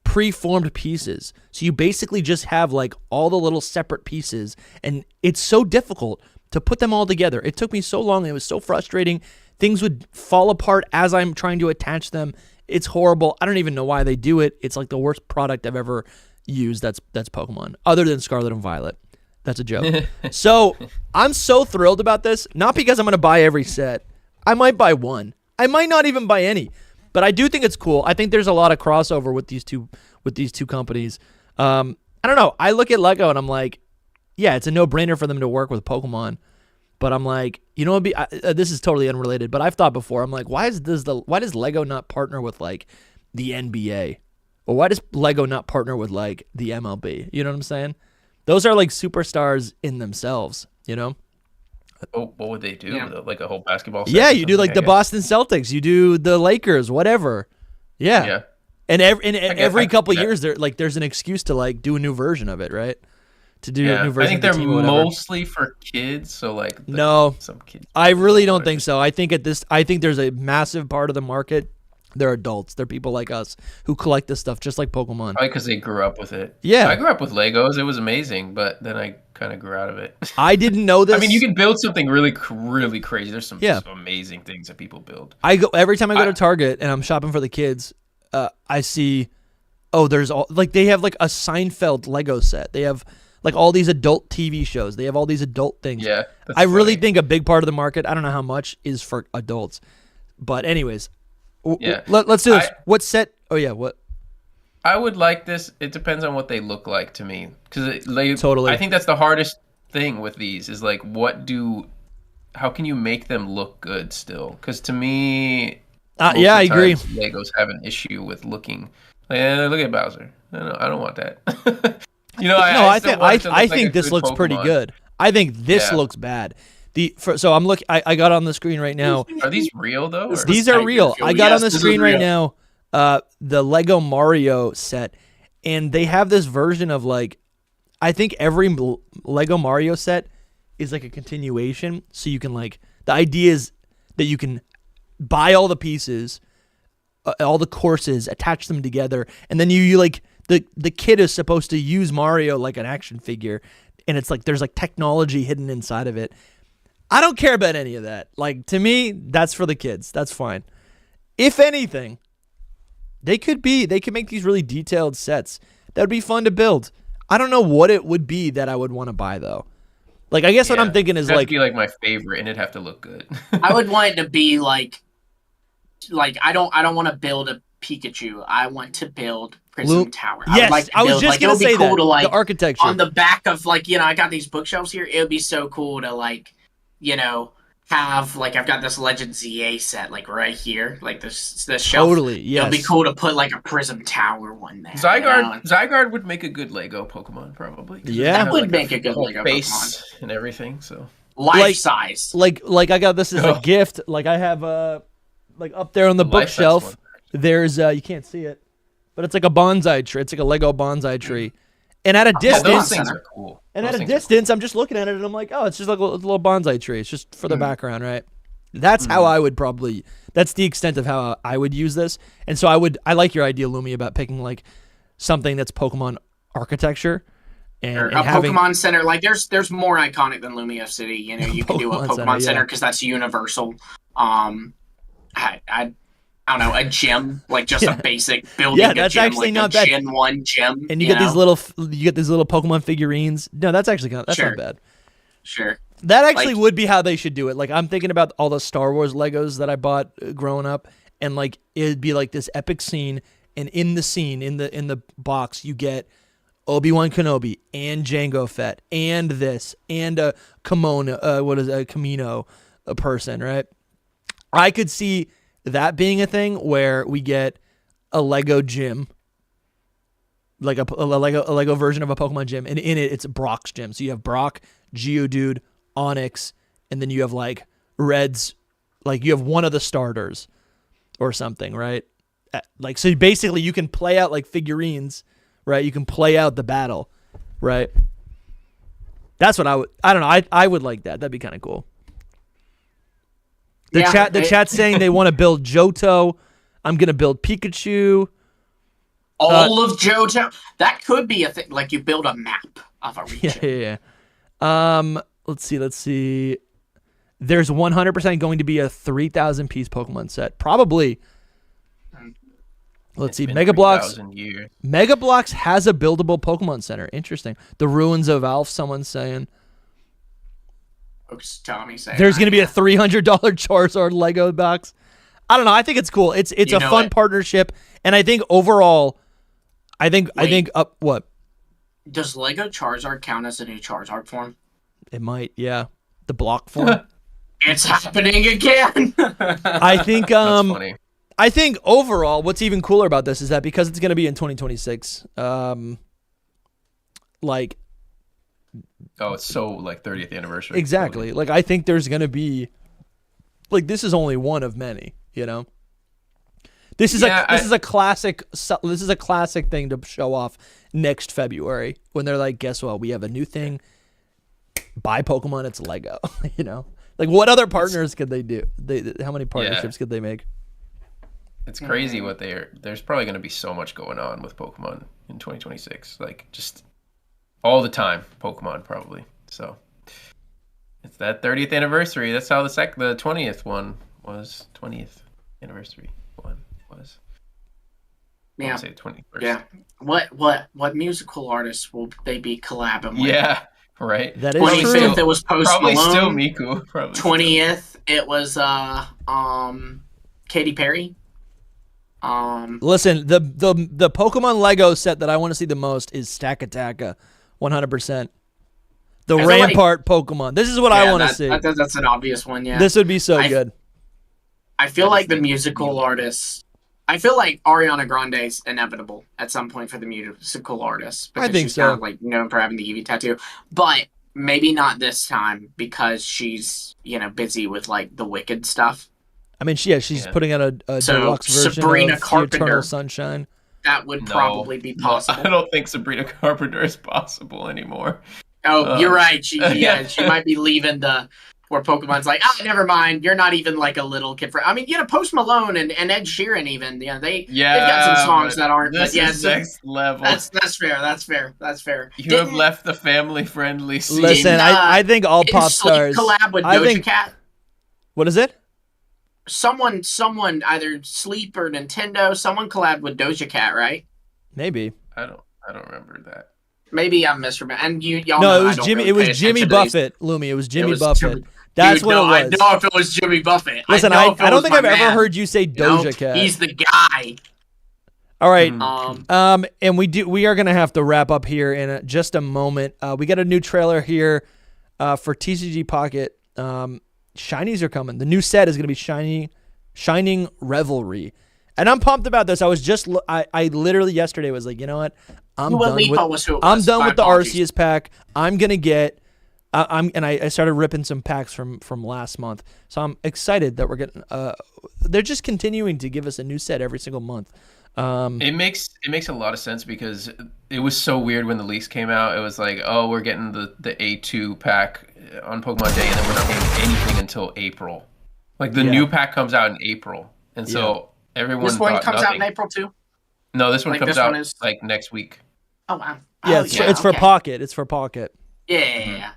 preformed pieces. So you basically just have like all the little separate pieces, and it's so difficult to put them all together. It took me so long. It was so frustrating. Things would fall apart as I'm trying to attach them. It's horrible. I don't even know why they do it. It's like the worst product I've ever used. That's Pokemon, other than Scarlet and Violet. That's a joke. So I'm so thrilled about this. Not because I'm going to buy every set. I might buy one. I might not even buy any. But I do think it's cool. I think there's a lot of crossover with these two companies. I don't know. I look at Lego and I'm like, yeah, it's a no-brainer for them to work with Pokemon. But I'm like, this is totally unrelated. But I've thought before. I'm like, why does Lego not partner with like the NBA, or why does Lego not partner with like the MLB? You know what I'm saying? Those are like superstars in themselves. Oh, what would they do? Yeah. Like a whole basketball set? Yeah, you do like the Boston Celtics. You do the Lakers, whatever. Yeah. And every couple years, there's an excuse to like do a new version of it, right? to do a new version. I think of the they're team or whatever. mostly for kids. So like, no, some kids. I really don't think so. I think there's a massive part of the market. They're adults. They're people like us who collect this stuff, just like Pokemon. Probably because they grew up with it. Yeah, I grew up with Legos. It was amazing, but then I kind of grew out of it. I didn't know this. I mean, you can build something really, really crazy. There's some amazing things that people build. Every time I go to Target and I'm shopping for the kids, I see, there's they have like a Seinfeld Lego set. They have like all these adult TV shows. They have all these adult things. Yeah, I really think a big part of the market, I don't know how much, is for adults. But anyways, let's do this. What set? Oh yeah, what? I would like this. It depends on what they look like to me, because totally. I think that's the hardest thing with these is like, how can you make them look good still? Because to me, I agree. Legos have an issue with looking. Like, look at Bowser. I don't want that. I think this looks pretty good. I think this looks bad. So I'm looking. I got on the screen right now. Are these real though? These are real. I got on the screen right now. The Lego Mario set, and they have this version of like, I think every Lego Mario set is like a continuation. So you can like, the idea is that you can buy all the pieces, all the courses, attach them together, and then you like the kid is supposed to use Mario like an action figure, and it's like there's like technology hidden inside of it. I don't care about any of that. Like, to me, that's for the kids. That's fine. If anything, they could make these really detailed sets that would be fun to build. I don't know what it would be that I would want to buy though. Like, I guess what I'm thinking is like, be like my favorite, and it'd have to look good. I would want it to be like I don't want to build a Pikachu. I want to build Prism Tower. Yes, I was just gonna say that. To, like, the architecture on the back of like, I got these bookshelves here. It would be so cool to like, have like, I've got this Legend ZA set like right here, like this shelf. Totally, yes. It'd be cool to put like a Prism Tower one there. Zygarde would make a good Lego Pokemon probably. Yeah, that would make a good Lego base Pokemon and everything. So life size. Like I got this as a gift. Like I have like up there on the bookshelf. There's you can't see it, but it's like a bonsai tree. It's like a Lego bonsai tree. And at a distance, those things are cool. And at a distance, I'm just looking at it and I'm like, oh, it's just like a little bonsai tree. It's just for the background, right? That's how I would probably. That's the extent of how I would use this. And so I like your idea, Lumi, about picking like something that's Pokemon architecture and having Pokemon Center. Like there's more iconic than Lumiose City. You can do a Pokemon Center because that's universal. I don't know, a gym, like just a basic building. Yeah, that's a gym, actually like not a bad. Gen 1 gym. And you get these little Pokemon figurines. No, that's actually not bad. Sure. That actually would be how they should do it. Like, I'm thinking about all the Star Wars Legos that I bought growing up, and like it'd be like this epic scene, and in the scene, in the box, you get Obi-Wan Kenobi and Jango Fett and this and a Kamino, a person, right? I could see that being a thing where we get a Lego gym, like a Lego version of a Pokemon gym, and in it it's Brock's gym. So you have Brock, Geodude, Onix, and then you have like Reds, like you have one of the starters or something, right? Like, so basically you can play out like figurines, right? You can play out the battle, right? That's what I don't know. I would like that. That'd be kind of cool. The chat's saying they want to build Johto. I'm gonna build Pikachu. All of Johto. That could be a thing. Like you build a map of a region. Yeah. Let's see. There's 100% going to be a 3,000 piece Pokemon set. Probably. Let's see. Mega Bloks has a buildable Pokemon Center. Interesting. The Ruins of Alph. Someone's saying. There's going to be a $300 Charizard Lego box. I don't know. I think it's cool. It's a fun partnership, and I think overall, I think what? Does Lego Charizard count as a new Charizard form? It might, yeah. The block form. It's happening again. I think. That's funny. I think overall, what's even cooler about this is that because it's going to be in 2026, like. Oh, it's so like 30th anniversary. Exactly. Like I think there's going to be like this is only one of many, This is a classic thing to show off next February when they're like, guess what? We have a new thing. Buy Pokemon. It's Lego. You know, like what other partners could they do? How many partnerships could they make? It's crazy what there's probably going to be so much going on with Pokemon in 2026. Like just all the time, Pokemon probably. So it's that 30th anniversary. That's how the 20th one was. 20th anniversary one was. Yeah. I'll say 21st. Yeah. What musical artists will they be collabing with? Yeah. Right. That is 25th true. it was Post Probably Malone. still Miku. Probably 20th it was Katy Perry. Listen, the Pokemon Lego set that I want to see the most is Stakataka, 100%. The Rampart Pokemon. This is what I want to see. That's an obvious one. Yeah. This would be so good. I feel like the musical artists. I feel like Ariana Grande is inevitable at some point for the musical artists. I think she's so. Kind of like known for having the Eevee tattoo, but maybe not this time because she's busy with like the Wicked stuff. I mean, she's putting out a deluxe version Sabrina of Carpenter, Eternal Sunshine. That would probably be possible. I don't think Sabrina Carpenter is possible anymore. Oh, you're right. She might be leaving where Pokemon's like, never mind. You're not even like a little kid. I mean, Post Malone and Ed Sheeran even. They've got some songs that aren't. This is next level. That's fair. That's fair. You have left the family-friendly scene. Listen, I think all pop stars collab with Doja Cat. What is it? Someone, either Sleep or Nintendo. Someone collabed with Doja Cat, right? Maybe. I don't remember that. Maybe I'm misremembering. And y'all no, know it was Jimmy. Really it was Jimmy Buffett, Lumi. It was Jimmy Buffett. That's what it was. I know if it was Jimmy Buffett. Listen, I don't think I've ever heard you say Doja Cat. He's the guy. All right. And we are gonna have to wrap up here in just a moment. We got a new trailer here for TCG Pocket. Shinies are coming. The new set is gonna be Shining Revelry, and I'm pumped about this. I was just I literally yesterday was like, you know what? I'm done with the Arceus pack. I'm gonna get. I started ripping some packs from last month, so I'm excited that we're getting. They're just continuing to give us a new set every single month. It makes a lot of sense because it was so weird when the leaks came out. It was like, oh, we're getting the A2 pack on Pokemon Day, and then we're not getting anything until April. Like the new pack comes out in April, and so everyone. This one comes out in April too. No, this one comes out like next week. Oh wow! Yeah, it's for Pocket. It's for Pocket. Yeah. Mm-hmm.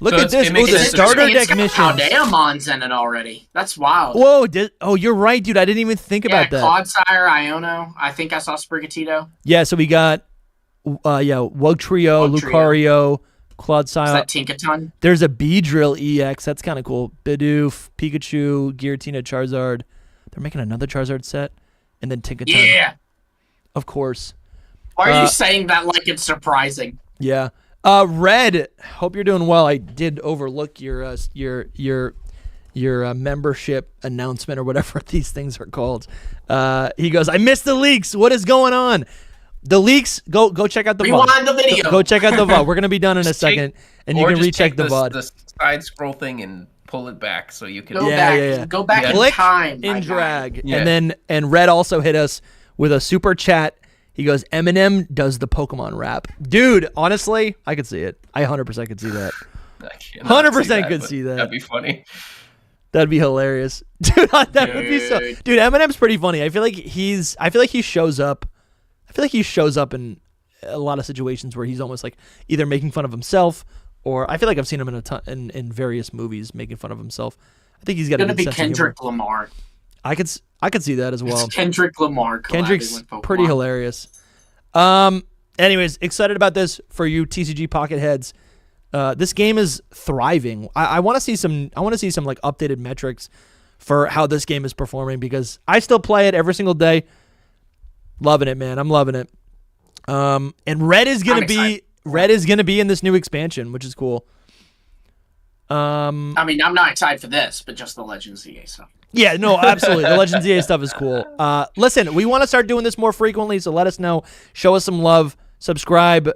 Look at this. The starter deck missions. Paldeamon's in it already. That's wild. Whoa. You're right, dude. I didn't even think about that. Clodsire, Iono. I think I saw Sprigatito. Yeah, so we got Wugtrio, Lucario, Clodsire. Is that Tinkaton? There's a Beedrill EX. That's kind of cool. Bidoof, Pikachu, Giratina, Charizard. They're making another Charizard set. And then Tinkaton. Yeah. Of course. Why are you saying that like it's surprising? Yeah. Red, hope you're doing well. I did overlook your membership announcement or whatever these things are called. He goes, I missed the leaks. What is going on? The leaks. Go check out the VOD. Rewind the video. Go check out the VOD. We're gonna be done in a second, and you can recheck the VOD. The side scroll thing and pull it back so you can go back in Click time and drag, and Red also hit us with a super chat. He goes, Eminem does the Pokemon rap. Dude, honestly, I could see it. I 100% could see that. 100% could see that. That'd be funny. That'd be hilarious. Dude, would be so. Dude, Eminem's pretty funny. I feel like he shows up. I feel like he shows up in a lot of situations where he's almost like either making fun of himself or I feel like I've seen him in various movies making fun of himself. I think he's got a good sense of humor. Kendrick Lamar. I could see that as well. It's Kendrick Lamar. Kendrick's pretty hilarious. Anyways, excited about this for you TCG Pocket heads. This game is thriving. I want to see some like updated metrics for how this game is performing because I still play it every single day. Loving it, man. I'm loving it. And Red is gonna be in this new expansion, which is cool. I mean, I'm not excited for this, but just the Legends EA stuff. Yeah, no, absolutely. The Legends EA stuff is cool. Listen, we want to start doing this more frequently, so let us know. Show us some love. Subscribe.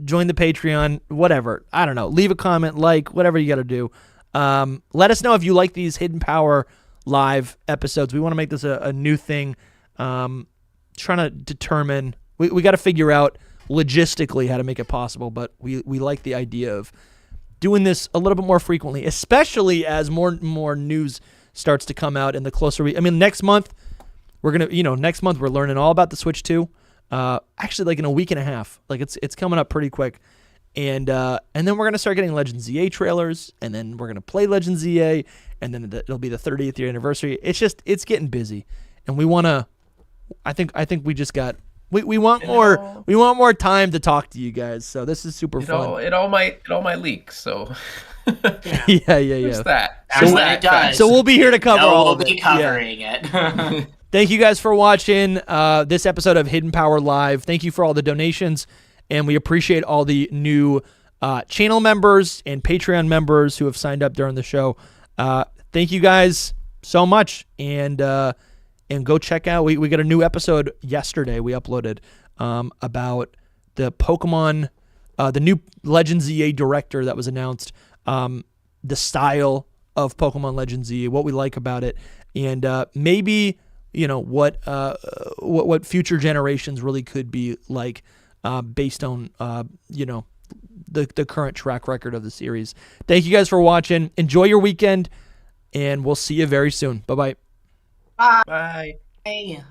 Join the Patreon. Whatever. I don't know. Leave a comment, like, whatever you got to do. Let us know if you like these Hidden Power live episodes. We want to make this a new thing. trying to determine. We got to figure out logistically how to make it possible, but we like the idea of doing this a little bit more frequently, especially as more news starts to come out and the closer next month we're learning all about the Switch 2. Actually, like in a week and a half, like it's coming up pretty quick, and then we're gonna start getting Legends ZA trailers, and then we're gonna play Legends ZA, and then it'll be the 30th year anniversary. It's getting busy, and we wanna. I think we just got. We want more. We want more time to talk to you guys. So this is super fun. It all might leak. So yeah. There's that. So we'll be here to cover all of it. We'll be covering it. Thank you guys for watching this episode of Hidden Power Live. Thank you for all the donations, and we appreciate all the new channel members and Patreon members who have signed up during the show. Thank you guys so much, and go check out. We got a new episode yesterday. We uploaded about the Pokemon, the new Legends ZA director that was announced, the style of Pokemon Legends ZA, what we like about it, and maybe what future generations really could be like based on the current track record of the series. Thank you guys for watching. Enjoy your weekend, and we'll see you very soon. Bye-bye. Bye. Bye.